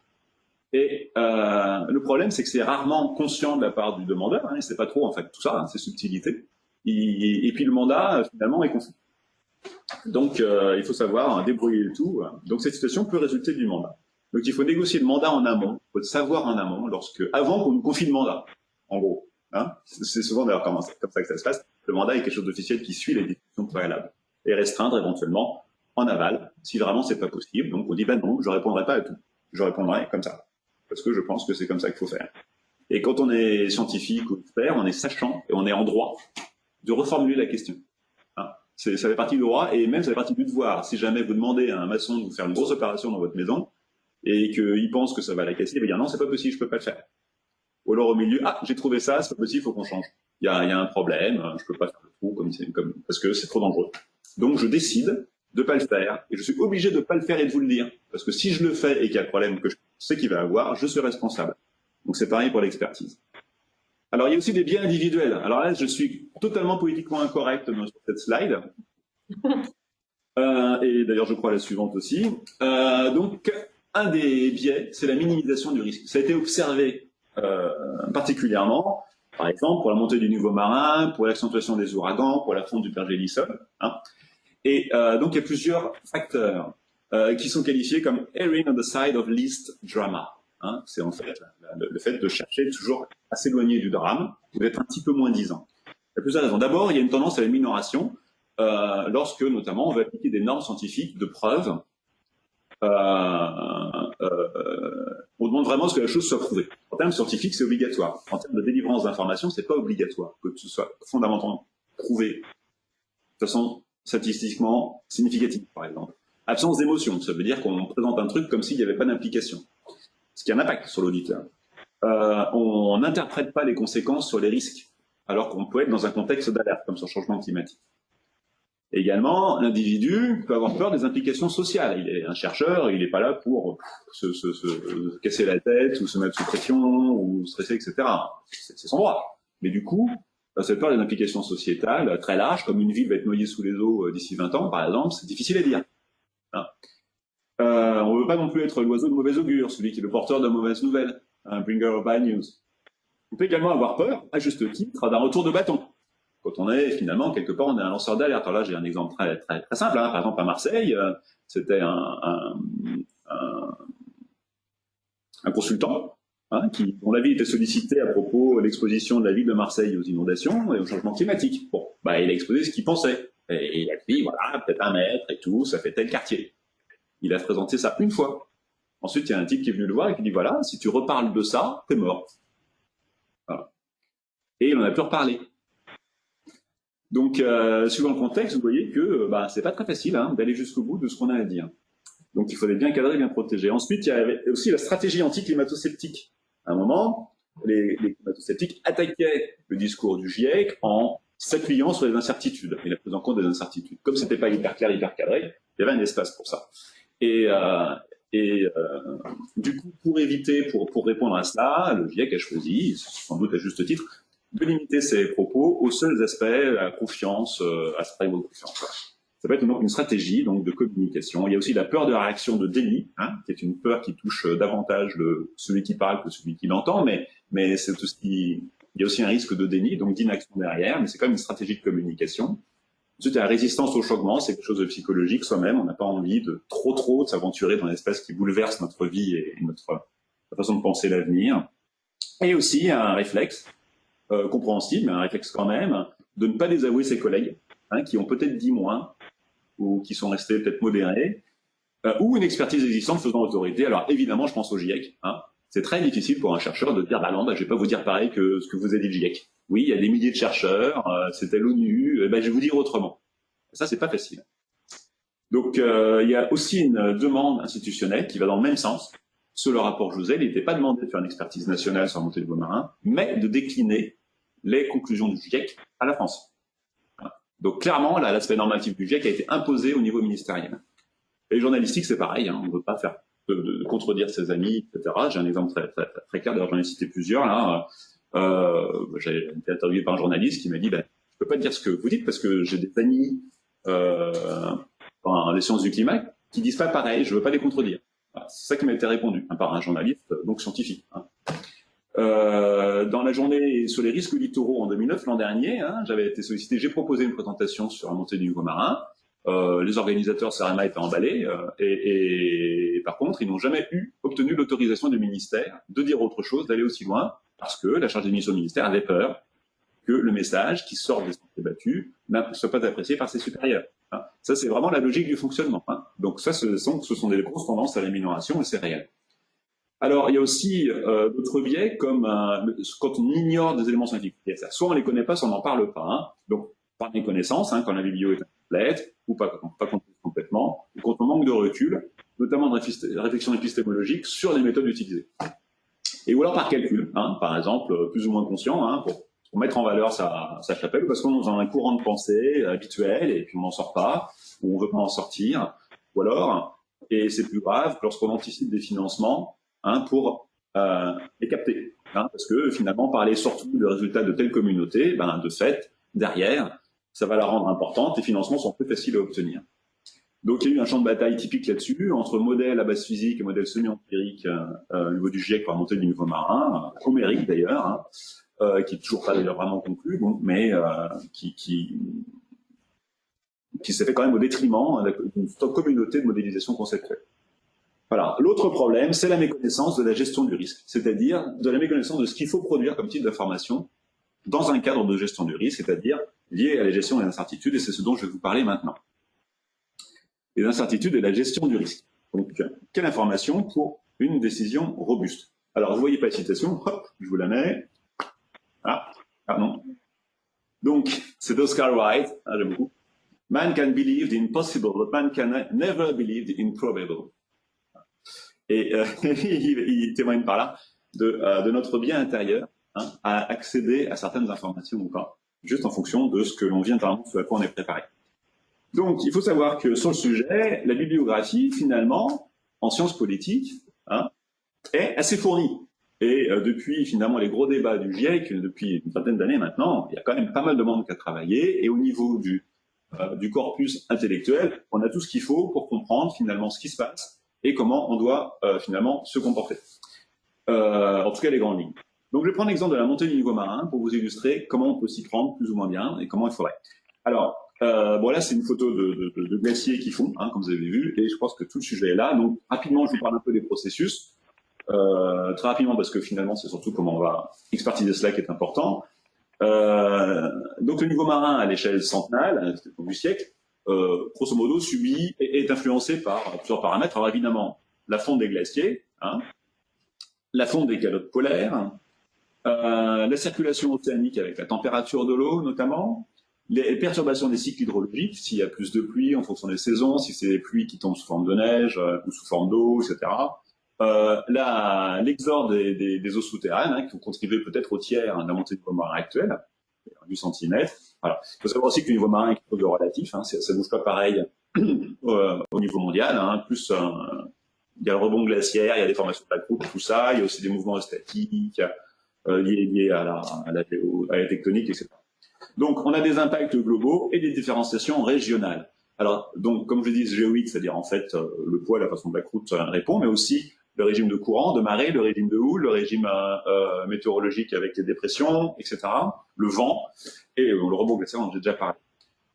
Et le problème, c'est que c'est rarement conscient de la part du demandeur. Il ne sait pas trop, en fait, tout ça, ces subtilités. Et puis le mandat, finalement, est confus. Donc, il faut savoir débrouiller le tout. Donc, cette situation peut résulter du mandat. Donc, il faut négocier le mandat en amont. Il faut le savoir en amont, avant qu'on nous confie le mandat, en gros. C'est souvent d'ailleurs comme ça que ça se passe. Le mandat est quelque chose d'officiel qui suit les discussions préalables et restreindre éventuellement en aval si vraiment c'est pas possible. Donc on dit non, je répondrai pas à tout. Je répondrai comme ça parce que je pense que c'est comme ça qu'il faut faire. Et quand on est scientifique ou expert, on est sachant et on est en droit de reformuler la question. Ça fait partie du droit et même ça fait partie du devoir. Si jamais vous demandez à un maçon de vous faire une grosse opération dans votre maison et qu'il pense que ça va la casser, il va dire non, c'est pas possible, je peux pas le faire. Ou alors au milieu, j'ai trouvé ça, c'est pas possible, il faut qu'on change. Il y a un problème, je peux pas faire le trou parce que c'est trop dangereux. Donc je décide de pas le faire, et je suis obligé de pas le faire et de vous le dire. Parce que si je le fais et qu'il y a un problème que je sais qu'il va avoir, je suis responsable. Donc c'est pareil pour l'expertise. Alors il y a aussi des biais individuels. Alors là, je suis totalement politiquement incorrect sur cette slide. Et d'ailleurs, je crois la suivante aussi. Donc, un des biais, c'est la minimisation du risque. Ça a été observé particulièrement, par exemple, pour la montée du niveau marin, pour l'accentuation des ouragans, pour la fonte du pergélisol. Et donc, il y a plusieurs facteurs qui sont qualifiés comme erring on the side of least drama. C'est en fait le fait de chercher toujours à s'éloigner du drame ou d'être un petit peu moins disant. Il y a plusieurs raisons. D'abord, il y a une tendance à la minoration lorsque, notamment, on va appliquer des normes scientifiques de preuve. On demande vraiment à ce que la chose soit prouvée. En termes scientifiques, c'est obligatoire. En termes de délivrance d'informations, c'est pas obligatoire que ce soit fondamentalement prouvé de façon statistiquement significative, par exemple. Absence d'émotion, ça veut dire qu'on présente un truc comme s'il n'y avait pas d'implication, ce qui a un impact sur l'auditeur. On n'interprète pas les conséquences sur les risques, alors qu'on peut être dans un contexte d'alerte, comme sur le changement climatique. Également, l'individu peut avoir peur des implications sociales. Il est un chercheur, il n'est pas là pour se casser la tête ou se mettre sous pression ou stresser, etc. C'est son droit. Mais du coup, cette peur des implications sociétales très larges, comme une ville va être noyée sous les eaux d'ici 20 ans, par exemple, c'est difficile à dire. On ne veut pas non plus être l'oiseau de mauvais augure, celui qui est le porteur de mauvaises nouvelles, un bringer of bad news. On peut également avoir peur, à juste titre, d'un retour de bâton. Quand on est, finalement, quelque part, on est un lanceur d'alerte. Alors là, j'ai un exemple très simple. Par exemple, à Marseille, c'était un consultant dont l'avis était sollicité à propos de l'exposition de la ville de Marseille aux inondations et au changement climatique. Bon, il a exposé ce qu'il pensait. Et il a dit, voilà, peut-être 1 mètre et tout, ça fait tel quartier. Il a présenté ça une fois. Ensuite, il y a un type qui est venu le voir et qui dit, voilà, si tu reparles de ça, t'es mort. Voilà. Et il en a plus reparlé. Donc, suivant le contexte, vous voyez que c'est pas très facile d'aller jusqu'au bout de ce qu'on a à dire. Donc, il fallait bien cadrer, bien protéger. Ensuite, il y avait aussi la stratégie anti-climato-sceptique. À un moment, les climato-sceptiques attaquaient le discours du GIEC en s'appuyant sur les incertitudes et la prise en compte des incertitudes. Comme c'était pas hyper clair, hyper cadré, il y avait un espace pour ça. Et du coup, pour répondre à cela, le GIEC a choisi, sans doute à juste titre, de limiter ses propos aux seuls aspects, la confiance, à ce niveau de confiance. Ça peut être donc une stratégie donc de communication. Il y a aussi la peur de la réaction de déni, hein, qui est une peur qui touche davantage celui qui parle que celui qui l'entend, mais c'est tout ce qui, il y a aussi un risque de déni, donc d'inaction derrière, mais c'est quand même une stratégie de communication. Ensuite, la résistance au changement, c'est quelque chose de psychologique soi-même. On n'a pas envie de trop de s'aventurer dans un espace qui bouleverse notre vie et notre façon de penser l'avenir. Et aussi un réflexe compréhensible, mais un réflexe quand même, de ne pas désavouer ses collègues, hein, qui ont peut-être dit moins, ou qui sont restés peut-être modérés, ou une expertise existante faisant autorité. Alors évidemment, je pense au GIEC. Hein. C'est très difficile pour un chercheur de dire, bah non, bah, je vais pas vous dire pareil que ce que vous a dit le GIEC. Oui, il y a des milliers de chercheurs, c'était l'ONU, bah, je vais vous dire autrement. Ça, c'est pas facile. Donc, il y a aussi une demande institutionnelle qui va dans le même sens. Sur le rapport Jouzel, il n'était pas demandé de faire une expertise nationale sur la montée du niveau marin, mais de décliner les conclusions du GIEC à la France. Donc clairement, là, l'aspect normatif du GIEC a été imposé au niveau ministériel. Et les journalistiques, c'est pareil, hein, on ne veut pas faire de contredire ses amis, etc. J'ai un exemple très clair, d'ailleurs j'en ai cité plusieurs. Là, j'ai été interviewé par un journaliste qui m'a dit, je ne peux pas dire ce que vous dites parce que j'ai des amis dans les sciences du climat qui disent pas pareil, je ne veux pas les contredire. Voilà, c'est ça qui m'a été répondu par un journaliste, donc scientifique. Hein. Dans la journée sur les risques littoraux en 2009, l'an dernier, hein, j'avais été sollicité, j'ai proposé une présentation sur la montée du niveau marin. Les organisateurs CEREMA étaient emballés et par contre, ils n'ont jamais obtenu l'autorisation du ministère de dire autre chose, d'aller aussi loin, parce que la chargée de mission du ministère avait peur que le message qui sort des sentiers battus ne soit pas apprécié par ses supérieurs. Hein. Ça, c'est vraiment la logique du fonctionnement. Hein. Donc ça, ce sont des grosses tendances à l'amélioration et c'est réel. Alors, il y a aussi d'autres biais, comme quand on ignore des éléments scientifiques. Soit on ne les connaît pas, soit on n'en parle pas. Hein. Donc, par méconnaissance, hein, quand la biblio est incomplète, ou pas complètement, ou quand on manque de recul, notamment de réflexion épistémologique sur les méthodes utilisées. Et ou alors par calcul, hein, par exemple, plus ou moins conscient, hein, pour mettre en valeur sa chapelle, parce qu'on est dans un courant de pensée habituel, et puis on n'en sort pas, ou on ne veut pas en sortir, ou alors, et c'est plus grave, lorsqu'on anticipe des financements, hein, pour les capter. Hein, parce que finalement, parler surtout du résultat de telle communauté, de fait, derrière, ça va la rendre importante, les financements sont plus faciles à obtenir. Donc il y a eu un champ de bataille typique là-dessus, entre modèles à base physique et modèles semi-empiriques au niveau du GIEC pour la montée du niveau marin, homérique d'ailleurs, hein, qui n'est toujours pas d'ailleurs vraiment conclu, bon, mais qui s'est fait quand même au détriment d'une communauté de modélisation conceptuelle. Voilà. L'autre problème, c'est la méconnaissance de la gestion du risque, c'est-à-dire de la méconnaissance de ce qu'il faut produire comme type d'information dans un cadre de gestion du risque, c'est-à-dire lié à la gestion des incertitudes, et c'est ce dont je vais vous parler maintenant. Les incertitudes et la gestion du risque. Donc, quelle information pour une décision robuste? Alors, vous ne voyez pas la citation, hop, je vous la mets. Ah non. Donc, c'est d'Oscar Wilde, j'aime beaucoup. Man can believe the impossible, but man can never believe the improbable. Et il témoigne par là de notre bien intérieur, hein, à accéder à certaines informations ou pas, juste en fonction de ce que l'on vient vraiment, ce à quoi on est préparé. Donc, il faut savoir que sur le sujet, la bibliographie, finalement, en sciences politiques, hein, est assez fournie. Et depuis, finalement, les gros débats du GIEC, depuis une vingtaine d'années maintenant, il y a quand même pas mal de monde qui a travaillé. Et au niveau du corpus intellectuel, on a tout ce qu'il faut pour comprendre, finalement, ce qui se passe et comment on doit, finalement, se comporter. En tout cas, les grandes lignes. Donc, je vais prendre l'exemple de la montée du niveau marin pour vous illustrer comment on peut s'y prendre plus ou moins bien et comment il faudrait. Alors, là, c'est une photo de glaciers qui fondent, hein, comme vous avez vu, et je pense que tout le sujet est là. Donc, rapidement, je vous parle un peu des processus. Très rapidement, parce que finalement, c'est surtout comment on va expertiser cela qui est important. Donc, le niveau marin à l'échelle centenale, au du siècle, grosso modo, subit et est influencé par plusieurs paramètres. Alors, évidemment, la fonte des glaciers, hein, la fonte des calottes polaires, la circulation océanique avec la température de l'eau, notamment, les perturbations des cycles hydrologiques, s'il y a plus de pluie en fonction des saisons, si c'est des pluies qui tombent sous forme de neige ou sous forme d'eau, etc. L'exorde des eaux souterraines, hein, qui ont contribué peut-être au tiers de la montée du niveau marin actuel, 8 cm. Voilà. Il faut savoir aussi que le niveau marin est quelque chose de relatif, hein, ça ne bouge pas pareil au niveau mondial. Hein, plus il y a le rebond glaciaire, il y a des formations de la croûte, tout ça, il y a aussi des mouvements statiques, liés à la tectonique, etc. Donc, on a des impacts globaux et des différenciations régionales. Alors, donc, comme je dis, géoïde, c'est-à-dire en fait le poids, la façon dont la croûte répond, mais aussi le régime de courant, de marée, le régime de houle, le régime météorologique avec les dépressions, etc., le vent et le rebond glaciaire, on en a déjà parlé.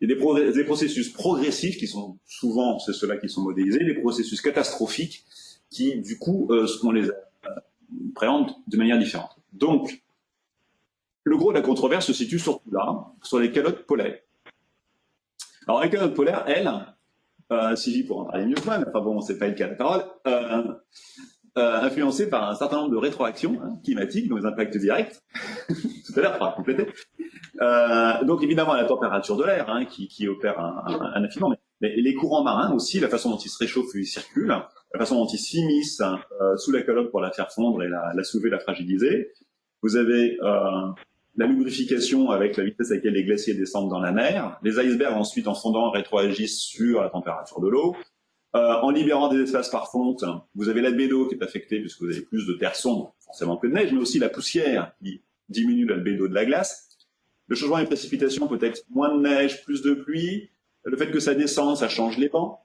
Il y a des processus progressifs qui sont souvent, c'est ceux-là qui sont modélisés, des processus catastrophiques qui, du coup, on les préhende de manière différente. Donc, le gros de la controverse se situe surtout là, sur les calottes polaires. Alors, les calottes polaires, elles, Sylvie pourra en parler mieux que moi, mais enfin bon, c'est pas le cas de parole, influencées par un certain nombre de rétroactions climatiques, donc des impacts directs. Tout à l'heure, on va compléter. Donc évidemment la température de l'air qui opère un affinement, mais les courants marins aussi, la façon dont ils se réchauffent et ils circulent, la façon dont ils s'immiscent sous la calotte pour la faire fondre et la soulever, la fragiliser. Vous avez la lubrification avec la vitesse à laquelle les glaciers descendent dans la mer. Les icebergs ensuite en fondant rétroagissent sur la température de l'eau. En libérant des espaces par fonte, vous avez l'albédo qui est affecté puisque vous avez plus de terre sombre, forcément que de neige, mais aussi la poussière qui diminue l'albédo de la glace. Le changement des précipitations peut être moins de neige, plus de pluie. Le fait que ça descend, ça change les vents.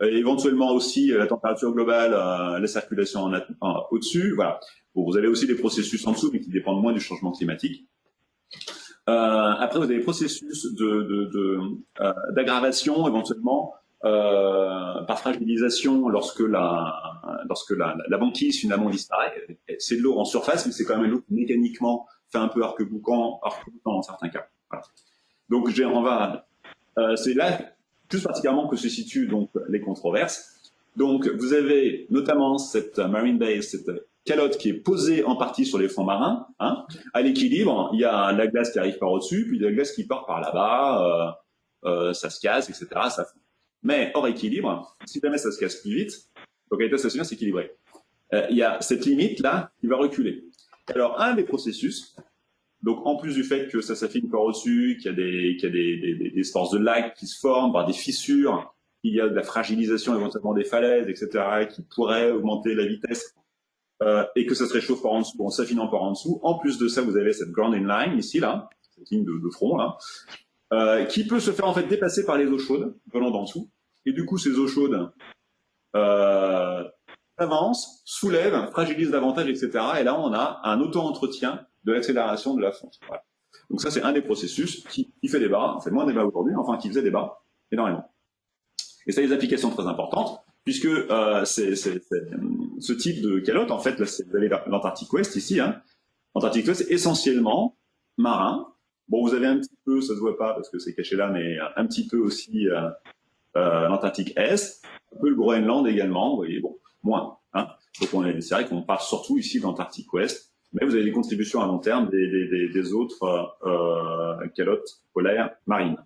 Éventuellement aussi la température globale, la circulation au-dessus. Voilà. Bon, vous avez aussi des processus en dessous, mais qui dépendent moins du changement climatique. Après, vous avez des processus d'aggravation, éventuellement, par fragilisation lorsque la banquise finalement disparaît. C'est de l'eau en surface, mais c'est quand même l'eau qui mécaniquement fait un peu arc-boutant dans certains cas. Voilà. Donc c'est là plus particulièrement que se situent donc les controverses. Donc vous avez notamment cette marine base, cette calotte qui est posée en partie sur les fonds marins. À l'équilibre, il y a la glace qui arrive par au-dessus, puis la glace qui part par là-bas, ça se casse, etc. Ça fond. Mais hors équilibre, si jamais ça se casse plus vite, donc l'état stationnaire s'équilibrer. Il y a cette limite-là qui va reculer. Alors, un des processus, donc en plus du fait que ça s'affine par au-dessus, qu'il y a des forces de lac qui se forment par des fissures, il y a de la fragilisation éventuellement des falaises, etc., qui pourrait augmenter la vitesse, et que ça se réchauffe par en dessous, en s'affinant par en dessous. En plus de ça, vous avez cette grounding line ici, là, cette ligne de front, là, qui peut se faire en fait dépasser par les eaux chaudes venant d'en dessous. Et du coup, ces eaux chaudes avancent, soulèvent, fragilisent davantage, etc. Et là, on a un auto-entretien de l'accélération de la fonte. Voilà. Donc ça, c'est un des processus qui fait débat, fait moins débat aujourd'hui, enfin qui faisait débat énormément. Et ça a des applications très importantes, puisque ce type de calotte, en fait, là, vous avez l'Antarctic West ici, l'Antarctic West est essentiellement marin. Bon, vous avez un petit peu, ça se voit pas parce que c'est caché là, mais un petit peu aussi l'Antarctique Est, un peu le Groenland également, vous voyez, bon, moins. Donc c'est vrai qu'on parle surtout ici de l'Antarctique Ouest, mais vous avez des contributions à long terme des autres calottes polaires marines.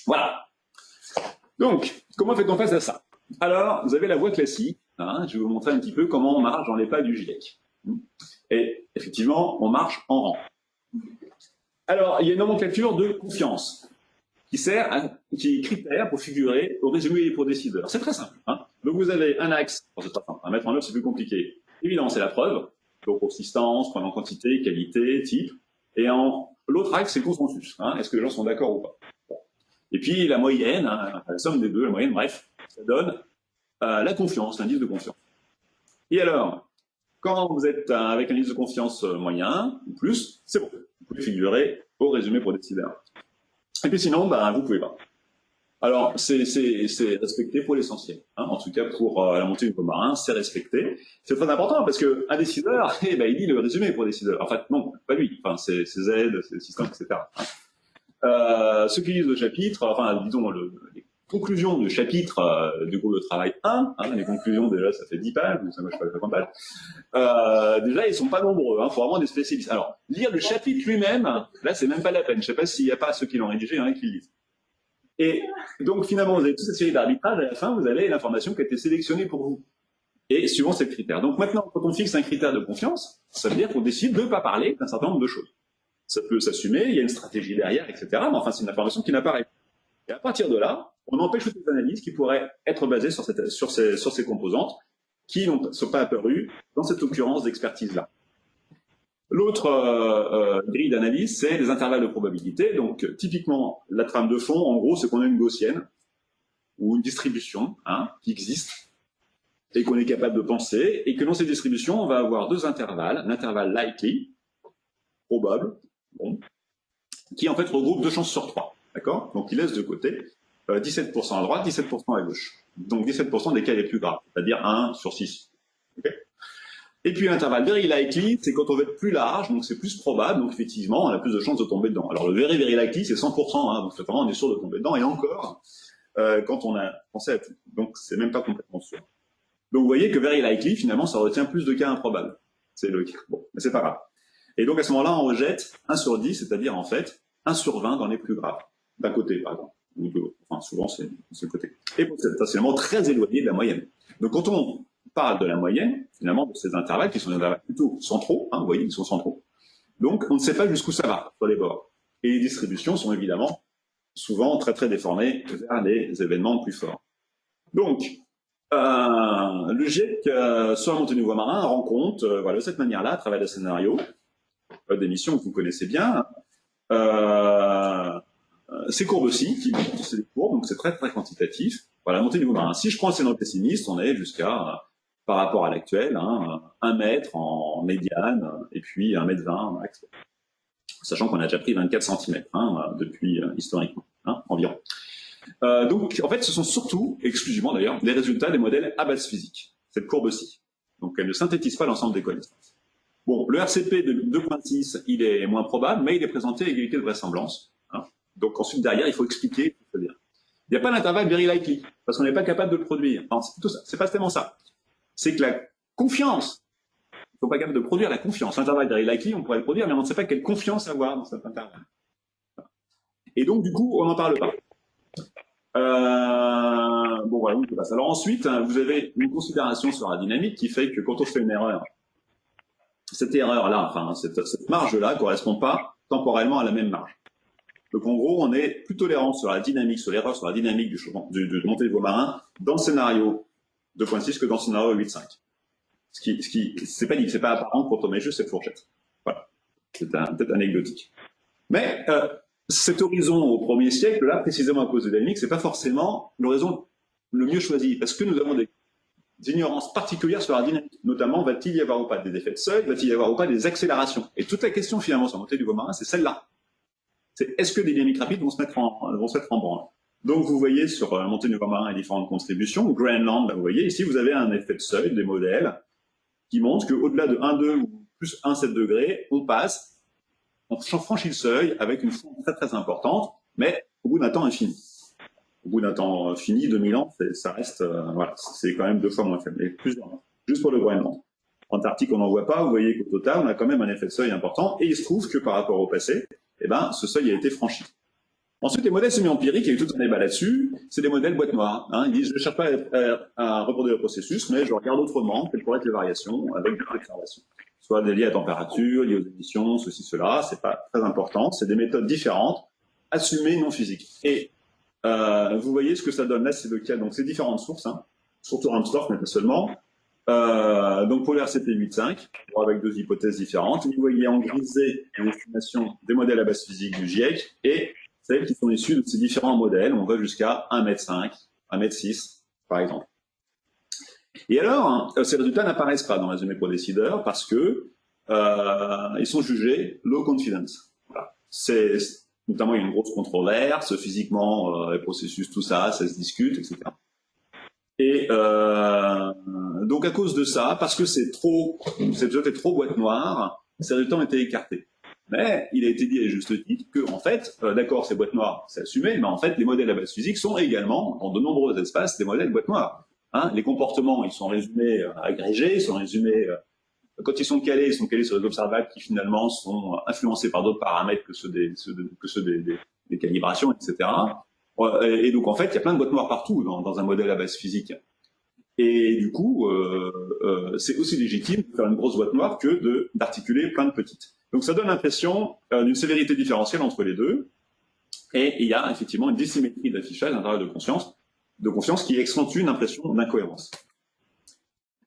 Voilà. Donc, comment fait-on face à ça? Alors, vous avez la voie classique, je vais vous montrer un petit peu comment on marche dans les pas du GIEC. Et effectivement, on marche en rang. Alors, il y a une nomenclature de confiance qui est critère pour figurer au résumé pour décideurs. C'est très simple. Donc vous avez un axe, c'est très simple, à mettre en œuvre c'est plus compliqué. Évidemment, c'est la preuve, donc consistance, en quantité, qualité, type. Et l'autre axe, c'est le consensus. Est-ce que les gens sont d'accord ou pas? Et puis la moyenne, la somme des deux, la moyenne, bref, ça donne la confiance, l'indice de confiance. Et alors, quand vous êtes avec un indice de confiance moyen ou plus, c'est bon. Vous pouvez figurer au résumé pour décideurs. Et puis sinon, vous pouvez pas. Alors, c'est respecté pour l'essentiel. En tout cas, pour la montée du niveau marin, c'est respecté. C'est très important parce qu'un décideur, il lit le résumé pour décideur. En fait, non, pas lui. Enfin, c'est ses aides, ses assistants, etc. Ceux qui lisent le chapitre, disons, les conclusions de chapitre du groupe de travail 1, les conclusions, déjà, ça fait 10 pages, ça moi, je sais pas 50 pages. Déjà, ils sont pas nombreux, faut vraiment des spécialistes. Alors, lire le chapitre lui-même, là, c'est même pas la peine. Je sais pas s'il n'y a pas ceux qui l'ont rédigé, il y en a qui le lisent. Et donc, finalement, vous avez toute cette série d'arbitrages, à la fin, vous avez l'information qui a été sélectionnée pour vous. Et suivant ces critères. Donc maintenant, quand on fixe un critère de confiance, ça veut dire qu'on décide de ne pas parler d'un certain nombre de choses. Ça peut s'assumer, il y a une stratégie derrière, etc. Mais enfin, c'est une information qui n'apparaît pas. Et à partir de là, on empêche toutes les analyses qui pourraient être basées sur ces composantes qui ne sont pas apparues dans cette occurrence d'expertise-là. L'autre grille d'analyse, c'est les intervalles de probabilité. Donc, typiquement, la trame de fond, en gros, c'est qu'on a une gaussienne ou une distribution qui existe et qu'on est capable de penser, et que dans ces distributions, on va avoir deux intervalles, l'intervalle likely, probable, bon, qui en fait regroupe 2 chances sur 3. D'accord? Donc, il laisse de côté 17% à droite, 17% à gauche. Donc, 17% des cas les plus graves, c'est-à-dire 1 sur 6. Okay, et puis l'intervalle very likely, c'est quand on veut être plus large, donc c'est plus probable, donc effectivement, on a plus de chances de tomber dedans. Alors le very very likely, c'est 100%, donc vraiment, on est sûr de tomber dedans, et encore, quand on a pensé à tout. Donc c'est même pas complètement sûr. Donc vous voyez que very likely, finalement, ça retient plus de cas improbables. C'est le cas. Bon, mais c'est pas grave. Et donc à ce moment-là, on rejette 1 sur 10, c'est-à-dire en fait 1 sur 20 dans les plus graves. D'un côté, par exemple. Enfin, souvent, c'est le côté. Et potentiellement très éloigné de la moyenne. Donc quand on parle de la moyenne, finalement, de ces intervalles qui sont des intervalles plutôt centraux, vous voyez, ils sont centraux. Donc, on ne sait pas jusqu'où ça va sur les bords. Et les distributions sont évidemment souvent très très déformées vers les événements plus forts. Donc, le GIEC sur la montée du niveau marin rend compte, voilà, de cette manière-là, à travers des scénarios, des missions que vous connaissez bien, ces courbes-ci, qui montrent ces courbes, donc c'est très très quantitatif. Voilà, la montée du niveau marin. Si je prends un scénario pessimiste, on est jusqu'à par rapport à l'actuel, 1 mètre en médiane, et puis 1,20 m max. Sachant qu'on a déjà pris 24 cm depuis historiquement, environ. Donc, en fait, ce sont surtout, exclusivement d'ailleurs, les résultats des modèles à base physique, cette courbe-ci. Donc, elle ne synthétise pas l'ensemble des connaissances. Bon, le RCP de 2.6, il est moins probable, mais il est présenté à égalité de vraisemblance. Donc, ensuite, derrière, il faut expliquer ce que ça veut dire. Il n'y a pas d'intervalle very likely, parce qu'on n'est pas capable de le produire. Enfin, c'est plutôt ça. C'est pas tellement ça. C'est que la confiance, il ne faut pas capable de produire la confiance. L'intervalle very likely, on pourrait le produire, mais on ne sait pas quelle confiance avoir dans cet intervalle. Et donc, du coup, on n'en parle pas. Bon, voilà, on passe. Alors ensuite, vous avez une considération sur la dynamique qui fait que quand on fait une erreur, cette erreur-là, enfin, cette marge-là, ne correspond pas temporellement à la même marge. Donc en gros, on est plus tolérant sur la dynamique, sur l'erreur sur la dynamique de montée du niveau marin dans le scénario 2.6 que dans le scénario 8.5. C'est pas apparent quand on met juste cette fourchette. Voilà. C'est peut-être anecdotique. Mais cet horizon au 1er siècle, là, précisément à cause de la dynamique, c'est pas forcément l'horizon le mieux choisi, parce que nous avons des ignorances particulières sur la dynamique. Notamment, va-t-il y avoir ou pas des effets de seuil, va-t-il y avoir ou pas des accélérations? Et toute la question finalement sur la montée du niveau marin, c'est celle-là. C'est est-ce que des dynamiques rapides vont se mettre en branle? Donc vous voyez sur la montée du niveau marin et différentes contributions, au Greenland, là, vous voyez ici, vous avez un effet de seuil, des modèles, qui montrent qu'au-delà de 1,2 ou plus 1,7 degrés, on franchit le seuil avec une forme très très importante, mais au bout d'un temps infini. Au bout d'un temps fini, 2000 ans, ça reste, voilà, c'est quand même 2 fois moins faible, mais plusieurs ans, juste pour le Groenland. Antarctique, on n'en voit pas, vous voyez qu'au total, on a quand même un effet de seuil important, et il se trouve que par rapport au passé, eh ben, ce seuil a été franchi. Ensuite, les modèles semi-empiriques, il y a eu tout un débat là-dessus, c'est des modèles boîte noire. Ils disent, je ne cherche pas à reproduire le processus, mais je regarde autrement quelles pourraient être les variations avec des observations. Soit liées à la température, liées aux émissions, ceci, cela, c'est pas très important, c'est des méthodes différentes, assumées, non physiques. Et vous voyez ce que ça donne là, c'est lequel. Donc c'est différentes sources, surtout Rahmstorf, mais pas seulement. Donc pour le RCP 8.5, avec 2 hypothèses différentes, vous voyez en grisé l'estimation des modèles à base physique du GIEC et celles qui sont issues de ces différents modèles. On va jusqu'à 1,5 m, 1,6 m, par exemple. Et alors, ces résultats n'apparaissent pas dans le résumé pour décideurs parce que ils sont jugés low confidence. Voilà. Notamment, il y a une grosse controverse, physiquement, les processus, tout ça, ça se discute, etc. Et donc, à cause de ça, parce que cette résultat est trop boîte noire, ces résultats ont été écartés. Mais il a été dit à juste titre que, en fait, d'accord, ces boîtes noires, c'est assumé, mais en fait, les modèles à base physique sont également, dans de nombreux espaces, des modèles boîte noire. Les comportements, ils sont résumés agrégés, ils sont résumés quand ils sont calés sur des observables qui finalement sont influencés par d'autres paramètres que ceux des calibrations, etc. Et donc en fait, il y a plein de boîtes noires partout dans un modèle à base physique. Et du coup, c'est aussi légitime de faire une grosse boîte noire que d'articuler plein de petites. Donc ça donne l'impression d'une sévérité différentielle entre les deux. Et il y a effectivement une dissymétrie d'affichage, d'intervalle de confiance qui accentue une impression d'incohérence.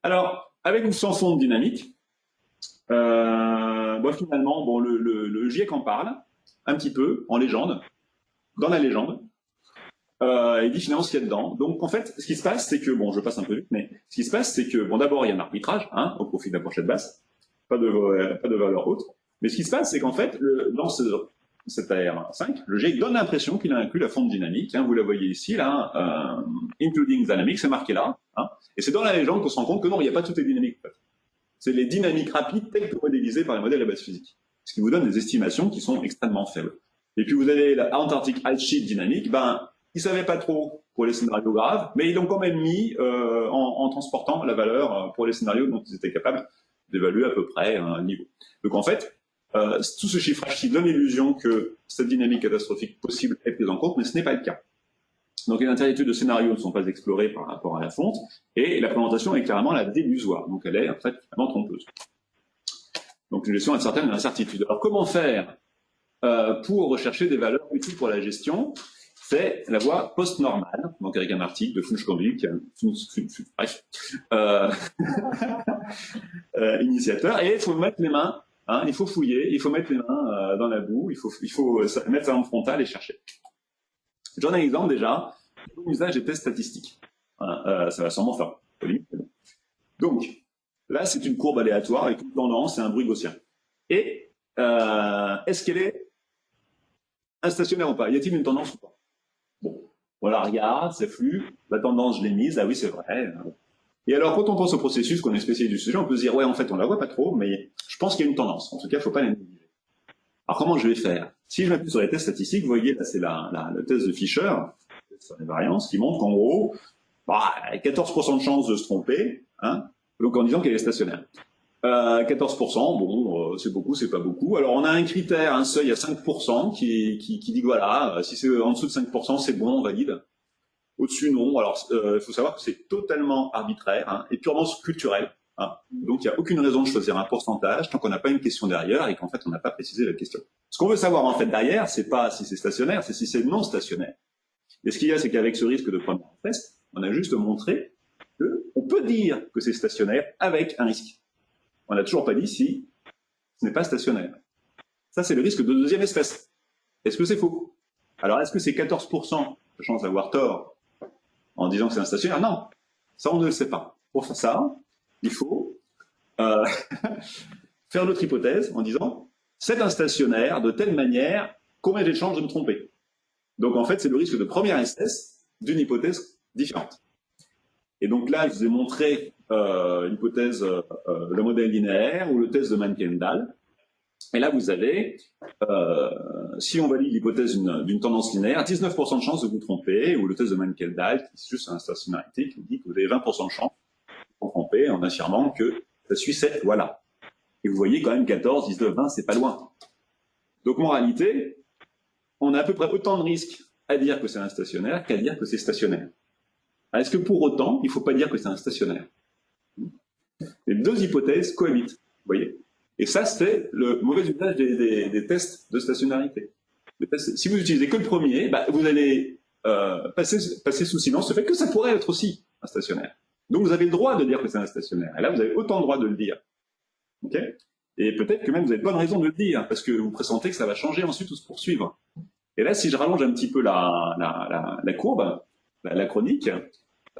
Alors, avec ou sans fond de dynamique, Bon, finalement, bon, le GIEC en parle un petit peu en légende, dans la légende. Il dit finalement ce qu'il y a dedans. Donc en fait, ce qui se passe, c'est que, bon, je passe un peu vite, mais ce qui se passe, c'est que, bon, d'abord, il y a un arbitrage, hein, au profit de la fourchette basse, pas de valeur haute. Mais ce qui se passe, c'est qu'en fait, dans cette AR5, le GIEC donne l'impression qu'il a inclus la fonte dynamique. Hein, vous la voyez ici, là, including dynamics, c'est marqué là. Hein, et c'est dans la légende qu'on se rend compte que non, il n'y a pas toutes les dynamiques. En fait. C'est les dynamiques rapides telles que modélisées par les modèles à base physique. Ce qui vous donne des estimations qui sont extrêmement faibles. Et puis vous avez la Antarctic Ice Sheet dynamique, ben, ils savaient pas trop pour les scénarios graves, mais ils l'ont quand même mis en transportant la valeur pour les scénarios dont ils étaient capables d'évaluer à peu près un niveau. Donc en fait, tout ce chiffrage qui donne l'illusion que cette dynamique catastrophique possible est prise en compte, mais ce n'est pas le cas. Donc les incertitudes de scénarios ne sont pas explorées par rapport à la fonte, et la présentation est clairement la délusoire, donc elle est en fait vraiment trompeuse. Donc une gestion incertaine de l'incertitude. Alors comment faire pour rechercher des valeurs utiles pour la gestion? C'est la voie post-normale, donc avec un article de Funchkovic, bref, initiateur, et il faut mettre les mains, hein, il faut fouiller, il faut mettre les mains dans la boue, il faut mettre ça en frontal et chercher. J'en ai un exemple déjà, l'usage des tests statistiques. Ça va sûrement faire polémique. Donc, là, c'est une courbe aléatoire avec une tendance et un bruit gaussien. Et est-ce qu'elle est instationnaire ou pas? Y a-t-il une tendance ou pas? Bon, on la regarde, c'est flux, la tendance, je l'ai mise, ah oui, c'est vrai. Et alors, quand on pense au processus, qu'on est spécialiste du sujet, on peut se dire, ouais, en fait, on la voit pas trop, mais je pense qu'il y a une tendance. En tout cas, il ne faut pas la négliger. Alors, comment je vais faire? Si je m'appuie sur les tests statistiques, vous voyez, là, c'est le test de Fisher, sur les variances, qui montre qu'en gros, 14% de chance de se tromper, hein, donc en disant qu'elle est stationnaire. 14%, bon, c'est beaucoup, c'est pas beaucoup. Alors on a un critère, un seuil à 5% qui dit que voilà, si c'est en dessous de 5%, c'est bon, on valide. Au-dessus, non. Alors il faut savoir que c'est totalement arbitraire hein, et purement culturel. Hein. Donc il n'y a aucune raison de choisir un pourcentage tant qu'on n'a pas une question derrière et qu'en fait on n'a pas précisé la question. Ce qu'on veut savoir en fait derrière, c'est pas si c'est stationnaire, c'est si c'est non stationnaire. Et ce qu'il y a, c'est qu'avec ce risque de premier test, on a juste montré qu'on peut dire que c'est stationnaire avec un risque. On n'a toujours pas dit si ce n'est pas stationnaire. Ça, c'est le risque de deuxième espèce. Est-ce que c'est faux? Alors, est-ce que c'est 14% de chance d'avoir tort en disant que c'est un stationnaire? Non, ça, on ne le sait pas. Pour faire ça, il faut faire notre hypothèse en disant c'est un stationnaire de telle manière, combien j'ai de chances de me tromper? Donc, en fait, c'est le risque de première espèce d'une hypothèse différente. Et donc là, je vous ai montré l'hypothèse, le modèle linéaire ou le test de Mann-Kendall. Et là, vous avez, si on valide l'hypothèse d'une tendance linéaire, 19% de chance de vous tromper, ou le test de Mann-Kendall, qui est juste une stationnarité, qui dit que vous avez 20% de chance de vous tromper en affirmant que ça suit 7, voilà. Et vous voyez quand même 14, 19, 20, c'est pas loin. Donc, en réalité, on a à peu près autant de risques à dire que c'est un stationnaire qu'à dire que c'est stationnaire. Est-ce que pour autant, il ne faut pas dire que c'est un stationnaire? Les deux hypothèses cohabitent, vous voyez. Et ça, c'est le mauvais usage des tests de stationnarité. Si vous utilisez que le premier, bah, vous allez passer sous silence le fait que ça pourrait être aussi un stationnaire. Donc vous avez le droit de dire que c'est un stationnaire. Et là, vous avez autant le droit de le dire. Okay, et peut-être que même vous avez bonne raison de le dire, parce que vous pressentez que ça va changer ensuite ou se poursuivre. Et là, si je rallonge un petit peu la courbe, la chronique,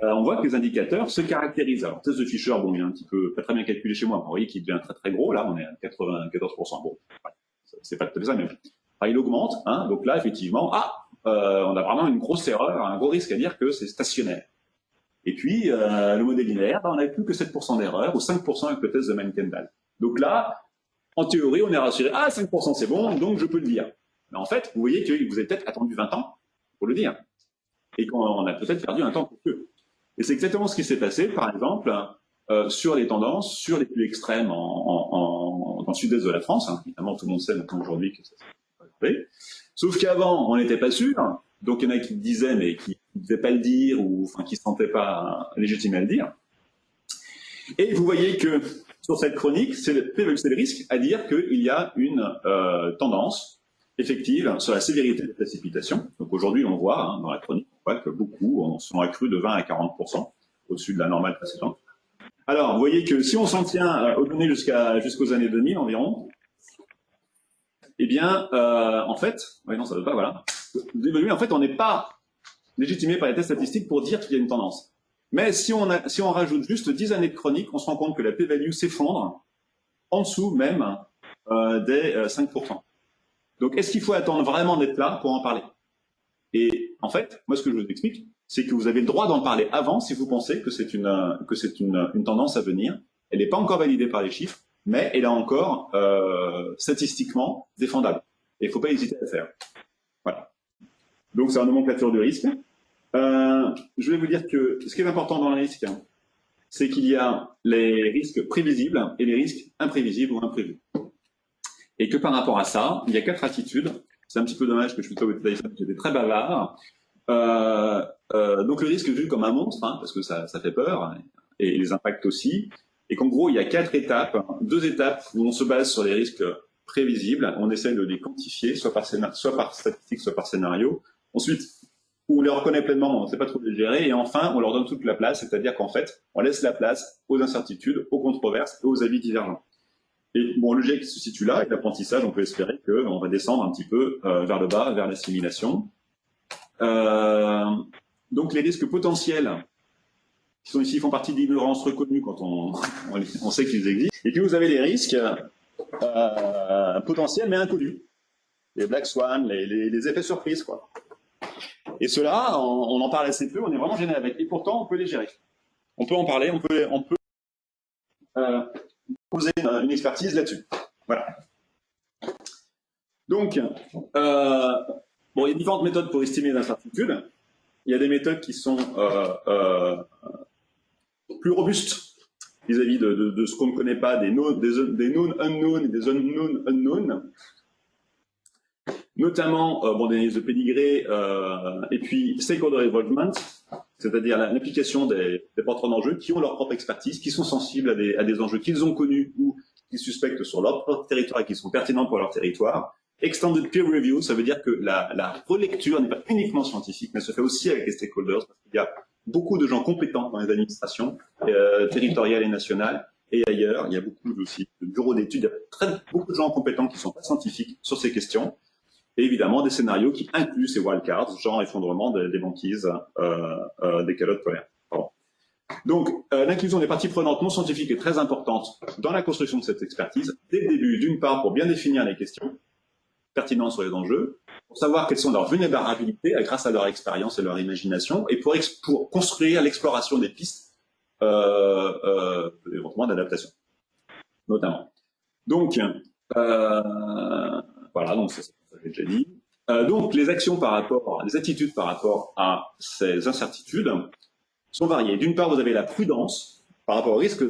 on voit que les indicateurs se caractérisent. Alors, test de Fisher, bon, il est un petit peu pas très bien calculé chez moi. Vous voyez qu'il devient très très gros. Là, on est à 94%. Bon, c'est pas tout à fait ça, mais enfin, il augmente. Hein, donc là, effectivement, on a vraiment une grosse erreur, un gros risque à dire que c'est stationnaire. Et puis, le modèle linéaire, on n'avait plus que 7% d'erreur, ou 5% avec le test de Mann-Kendall. Donc là, en théorie, on est rassuré. 5% c'est bon, donc je peux le dire. Mais en fait, vous voyez que vous avez peut-être attendu 20 ans pour le dire. Et qu'on a peut-être perdu un temps pour peu. Et c'est exactement ce qui s'est passé, par exemple, sur les tendances, sur les plus extrêmes dans le sud-est de la France. Hein. Évidemment, tout le monde sait maintenant aujourd'hui que ça s'est passé. Sauf qu'avant, on n'était pas sûr. Donc, il y en a qui disaient, mais qui ne devaient pas le dire, ou enfin, qui ne se sentaient pas légitimés à le dire. Et vous voyez que sur cette chronique, c'est le risque à dire qu'il y a une tendance effective sur la sévérité des précipitations. Donc aujourd'hui, on voit hein, dans la chronique, on voit que beaucoup en sont accrus de 20 à 40% au-dessus de la normale précédente. Alors, vous voyez que si on s'en tient aux données jusqu'aux années 2000 environ, eh bien, en fait, ouais, non, ça ne veut pas, voilà. En fait, on n'est pas légitimé par les tests statistiques pour dire qu'il y a une tendance. Mais si on rajoute juste 10 années de chronique, on se rend compte que la p-value s'effondre en dessous même des 5%. Donc, est-ce qu'il faut attendre vraiment d'être là pour en parler? Et en fait, moi, ce que je vous explique, c'est que vous avez le droit d'en parler avant si vous pensez que c'est une tendance à venir. Elle n'est pas encore validée par les chiffres, mais elle est encore statistiquement défendable. Et il ne faut pas hésiter à le faire. Voilà. Donc, c'est la nomenclature du risque. Je vais vous dire que ce qui est important dans le risque, c'est qu'il y a les risques prévisibles et les risques imprévisibles ou imprévus. Et que par rapport à ça, il y a 4 attitudes. C'est un petit peu dommage que je ne puisse pas vous détailler ça, parce que j'étais très bavard. Donc le risque vu comme un monstre, hein, parce que ça fait peur, et les impacts aussi. Et qu'en gros, il y a 4 étapes. 2 étapes où on se base sur les risques prévisibles. On essaie de les quantifier, soit par statistique, soit par scénario. Ensuite, où on les reconnaît pleinement, on ne sait pas trop les gérer. Et enfin, on leur donne toute la place, c'est-à-dire qu'en fait, on laisse la place aux incertitudes, aux controverses et aux avis divergents. Et bon, le GIEC se situe là, et l'apprentissage, on peut espérer qu'on va descendre un petit peu vers le bas, vers l'assimilation. Donc les risques potentiels, qui sont ici, font partie de l'ignorance reconnue quand on sait qu'ils existent. Et puis vous avez les risques potentiels mais inconnus. Les black swan, les effets surprises, quoi. Et ceux-là, on en parle assez peu, on est vraiment gêné avec. Et pourtant, on peut les gérer. On peut en parler, on peut poser une expertise là-dessus. Voilà. Donc, bon, il y a différentes méthodes pour estimer l'incertitude. Il y a des méthodes qui sont plus robustes vis-à-vis de ce qu'on ne connaît pas, des known unknown et des unknown unknown. Notamment bon, des analyses de pédigré et puis stakeholder involvement, c'est-à-dire l'application des porteurs d'enjeux qui ont leur propre expertise, qui sont sensibles à des enjeux qu'ils ont connus ou qu'ils suspectent sur leur propre territoire et qui sont pertinents pour leur territoire. Extended peer review, ça veut dire que la relecture n'est pas uniquement scientifique, mais se fait aussi avec les stakeholders, parce qu'il y a beaucoup de gens compétents dans les administrations territoriales et nationales, et ailleurs, il y a beaucoup aussi de bureaux d'études, il y a beaucoup de gens compétents qui ne sont pas scientifiques sur ces questions, et évidemment des scénarios qui incluent ces wildcards, genre effondrement des banquises, des calottes polaires. Pardon. Donc, l'inclusion des parties prenantes non scientifiques est très importante dans la construction de cette expertise, dès le début, d'une part, pour bien définir les questions pertinentes sur les enjeux, pour savoir quelles sont leurs vulnérabilités grâce à leur expérience et leur imagination, et pour construire l'exploration des pistes éventuellement d'adaptation, notamment. Donc, voilà, donc ça j'ai déjà dit. Donc, les actions les attitudes par rapport à ces incertitudes sont variées. D'une part, vous avez la prudence par rapport aux risques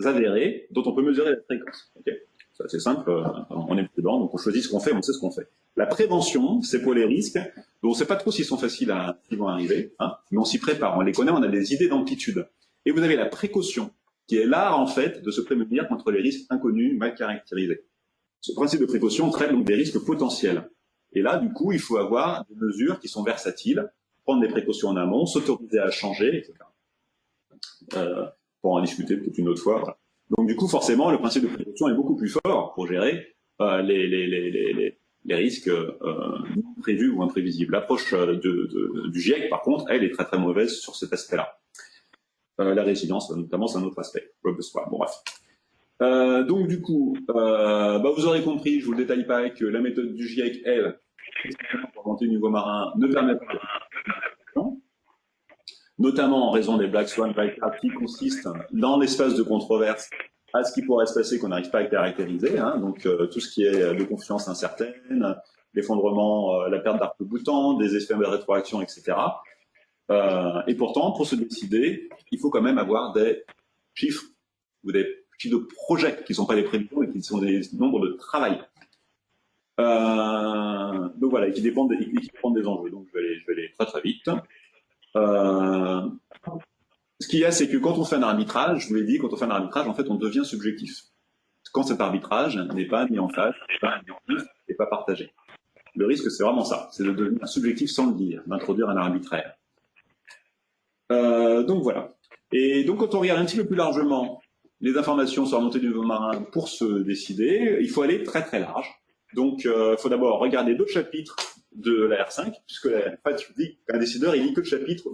avérés dont on peut mesurer la fréquence. Okay, c'est simple, on est prudent, donc on choisit ce qu'on fait, on sait ce qu'on fait. La prévention, c'est pour les risques dont on ne sait pas trop s'ils sont faciles s'ils vont arriver, hein, mais on s'y prépare, on les connaît, on a des idées d'amplitude. Et vous avez la précaution, qui est l'art en fait de se prémunir contre les risques inconnus, mal caractérisés. Ce principe de précaution traite donc des risques potentiels. Et là, du coup, il faut avoir des mesures qui sont versatiles, prendre des précautions en amont, s'autoriser à changer, etc. Pour en discuter peut-être une autre fois. Voilà. Donc, du coup, forcément, le principe de précaution est beaucoup plus fort pour gérer les risques non prévus ou imprévisibles. L'approche du GIEC, par contre, elle est très très mauvaise sur cet aspect-là. La résilience, notamment, c'est un autre aspect. Bon, bref. Donc du coup, vous aurez compris, je vous le détaille pas, que la méthode du GIEC, elle, pour monter au niveau marin, ne permet pas de notamment en raison des black swan qui consistent dans l'espace de controverse à ce qui pourrait se passer qu'on n'arrive pas à caractériser, hein, donc tout ce qui est de confiance incertaine, l'effondrement, la perte d'arc-boutant, des effets de rétroaction, etc. Et pourtant, pour se décider, il faut quand même avoir des chiffres ou des chiffres de projets qui ne sont pas des prévisions et qui sont des nombres de travail. Donc voilà, qui dépendent des enjeux. Donc je vais aller très très vite. Ce qu'il y a, c'est que quand on fait un arbitrage, je vous l'ai dit, quand on fait un arbitrage, en fait, on devient subjectif. Quand cet arbitrage n'est pas mis en face, n'est pas partagé. Le risque, c'est vraiment ça, c'est de devenir subjectif sans le dire, d'introduire un arbitraire. Donc voilà. Et donc, quand on regarde un petit peu plus largement les informations sur la montée du niveau marin pour se décider, il faut aller très très large. Donc, il faut d'abord regarder d'autres chapitres de la R5, puisque en fait, je dis qu'un décideur, il lit que le chapitre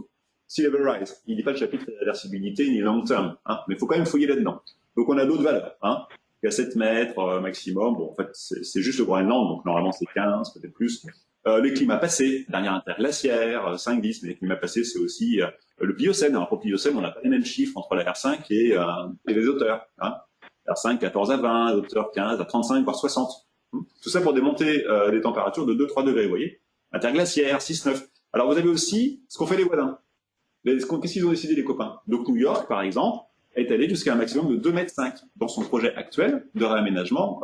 Sea Level Rise. Il lit pas le chapitre réversibilité ni long terme, hein, mais il faut quand même fouiller là-dedans. Donc, on a d'autres valeurs, hein. Il y a 7 mètres maximum. Bon, en fait, c'est juste le Groenland, donc normalement c'est 15, peut-être plus. Les climats passés, dernière interglaciaire, 5-10, mais les climats passés, c'est aussi le Pliocène. Alors pour le Pliocène, on n'a pas les mêmes chiffres entre la R5 et les hauteurs. Hein. R5, 14 à 20, hauteur 15 à 35, voire 60. Tout ça pour démonter des températures de 2-3 degrés, vous voyez. Interglaciaire, 6-9. Alors vous avez aussi ce qu'ont fait les voisins. Qu'est-ce qu'ils ont décidé les copains? Donc New York, par exemple, est allé jusqu'à un maximum de 2,5 m dans son projet actuel de réaménagement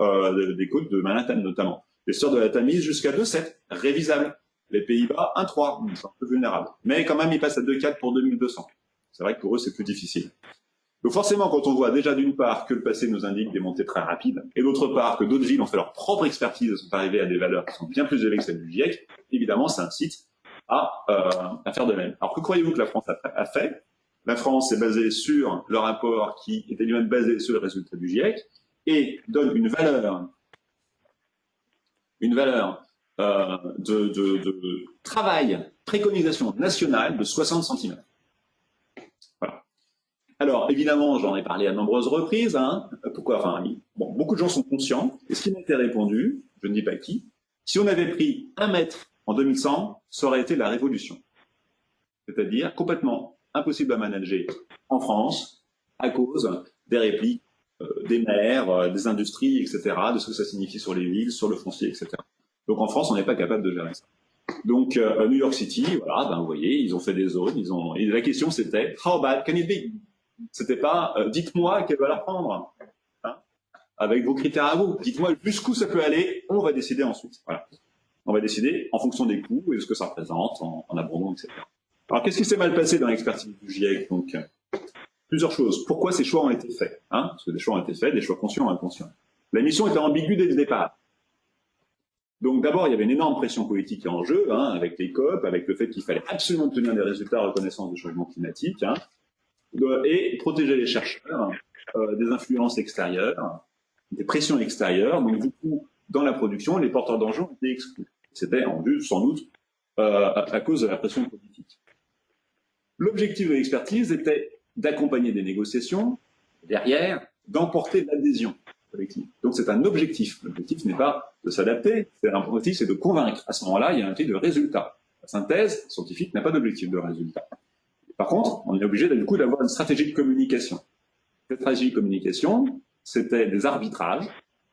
des côtes de Manhattan notamment. Les sœurs de la Tamise jusqu'à 2,7, révisable. Les Pays-Bas, 1,3, ils sont un peu vulnérables. Mais quand même, ils passent à 2,4 pour 2200. C'est vrai que pour eux, c'est plus difficile. Donc forcément, quand on voit déjà d'une part que le passé nous indique des montées très rapides, et d'autre part que d'autres villes ont fait leur propre expertise et sont arrivées à des valeurs qui sont bien plus élevées que celles du GIEC, évidemment, ça incite à faire de même. Alors que croyez-vous que la France a fait? La France est basée sur le rapport qui était lui-même basé sur les résultats du GIEC et donne une valeur de travail, préconisation nationale de 60 cm. Voilà. Alors, évidemment, j'en ai parlé à de nombreuses reprises. Hein. Pourquoi? Enfin, bon, beaucoup de gens sont conscients. Et ce qui m'a été répondu, je ne dis pas qui, si on avait pris 1 mètre en 2100, ça aurait été la révolution. C'est-à-dire complètement impossible à manager en France à cause des répliques des maires, des industries, etc., de ce que ça signifie sur les villes, sur le foncier, etc. Donc en France, on n'est pas capable de gérer ça. Donc New York City, voilà, ben vous voyez, ils ont fait des zones, et la question c'était how bad can it be? C'était pas dites-moi quelle valeur prendre, hein, avec vos critères à vous. Dites-moi jusqu'où ça peut aller, on va décider ensuite. Voilà. On va décider en fonction des coûts et de ce que ça représente en abondant, etc. Alors qu'est-ce qui s'est mal passé dans l'expertise du GIEC? Donc plusieurs choses. Pourquoi ces choix ont été faits, hein? Parce que des choix ont été faits, des choix conscients ou inconscients. La mission était ambiguë dès le départ. Donc d'abord, il y avait une énorme pression politique en jeu, hein, avec les COP, avec le fait qu'il fallait absolument obtenir des résultats à reconnaissance du changement climatique, hein, et protéger les chercheurs des influences extérieures, des pressions extérieures. Donc du coup, dans la production, les porteurs d'enjeux ont été exclus. C'était en vue, sans doute, à cause de la pression politique. L'objectif de l'expertise était d'accompagner des négociations, derrière, d'emporter l'adhésion collective. Donc c'est un objectif. L'objectif n'est pas de s'adapter, l'objectif c'est de convaincre. À ce moment-là, il y a un objectif de résultat. La synthèse scientifique n'a pas d'objectif de résultat. Par contre, on est obligé du coup d'avoir une stratégie de communication. Cette stratégie de communication, c'était des arbitrages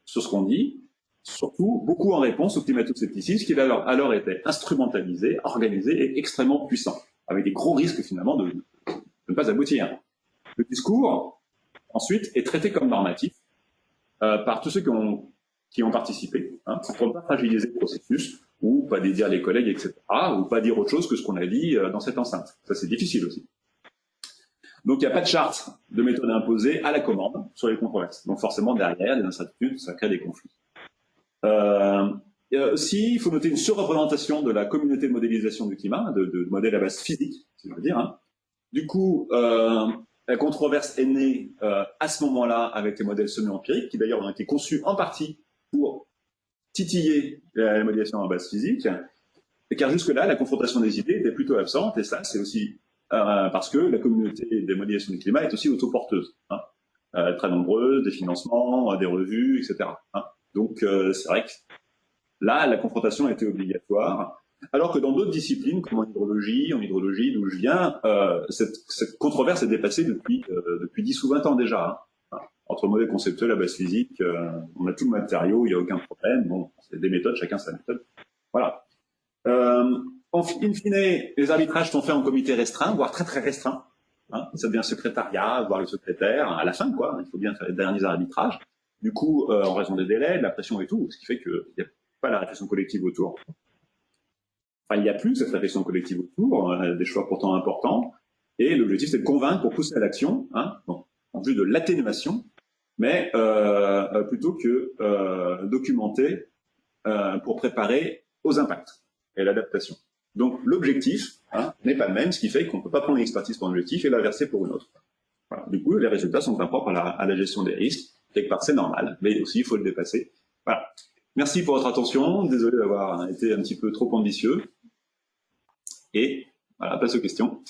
sur ce qu'on dit, surtout beaucoup en réponse au climato-scepticisme qui alors était instrumentalisé, organisé et extrêmement puissant, avec des gros risques finalement de ne pas aboutir. Le discours, ensuite, est traité comme normatif par tous ceux qui ont participé, hein, pour ne pas fragiliser le processus, ou pas dire les collègues, etc., ou pas dire autre chose que ce qu'on a dit dans cette enceinte. Ça, c'est difficile aussi. Donc, il n'y a pas de charte de méthode imposée à la commande sur les controverses. Donc, forcément, derrière, des incertitudes, ça crée des conflits. Aussi, il faut noter une surreprésentation de la communauté de modélisation du climat, de modèles à base physique, si je veux dire. Hein. Du coup, la controverse est née à ce moment-là avec les modèles semi-empiriques, qui d'ailleurs ont été conçus en partie pour titiller la modélisation à base physique, car jusque-là, la confrontation des idées était plutôt absente, et ça, c'est aussi parce que la communauté des modélisations du climat est aussi autoporteuse, hein, très nombreuse, des financements, des revues, etc. Hein. Donc, c'est vrai que là, la confrontation était obligatoire, alors que dans d'autres disciplines, comme en hydrologie d'où je viens, cette controverse est dépassée depuis 10 ou 20 ans déjà. Hein. Entre modèles conceptuels à base physique, on a tout le matériau, il n'y a aucun problème. Bon, c'est des méthodes, chacun sa méthode. Voilà. In fine, les arbitrages sont faits en comité restreint, voire très très restreint. Hein. Ça devient secrétariat, voire le secrétaire, à la fin, quoi. Il faut bien faire les derniers arbitrages. Du coup, en raison des délais, de la pression et tout, ce qui fait qu'il n'y a pas la réflexion collective autour. Enfin, il n'y a plus cette réflexion collective autour, des choix pourtant importants, et l'objectif c'est de convaincre pour pousser à l'action, hein, bon, en vue de l'atténuation, mais plutôt que documenter pour préparer aux impacts et l'adaptation. Donc l'objectif, hein, n'est pas le même, ce qui fait qu'on ne peut pas prendre une expertise pour un objectif et la verser pour une autre. Voilà. Du coup, les résultats sont impropres à la gestion des risques. Quelque part, c'est normal, mais aussi, il faut le dépasser. Voilà. Merci pour votre attention. Désolé d'avoir été un petit peu trop ambitieux. Et voilà, place aux questions.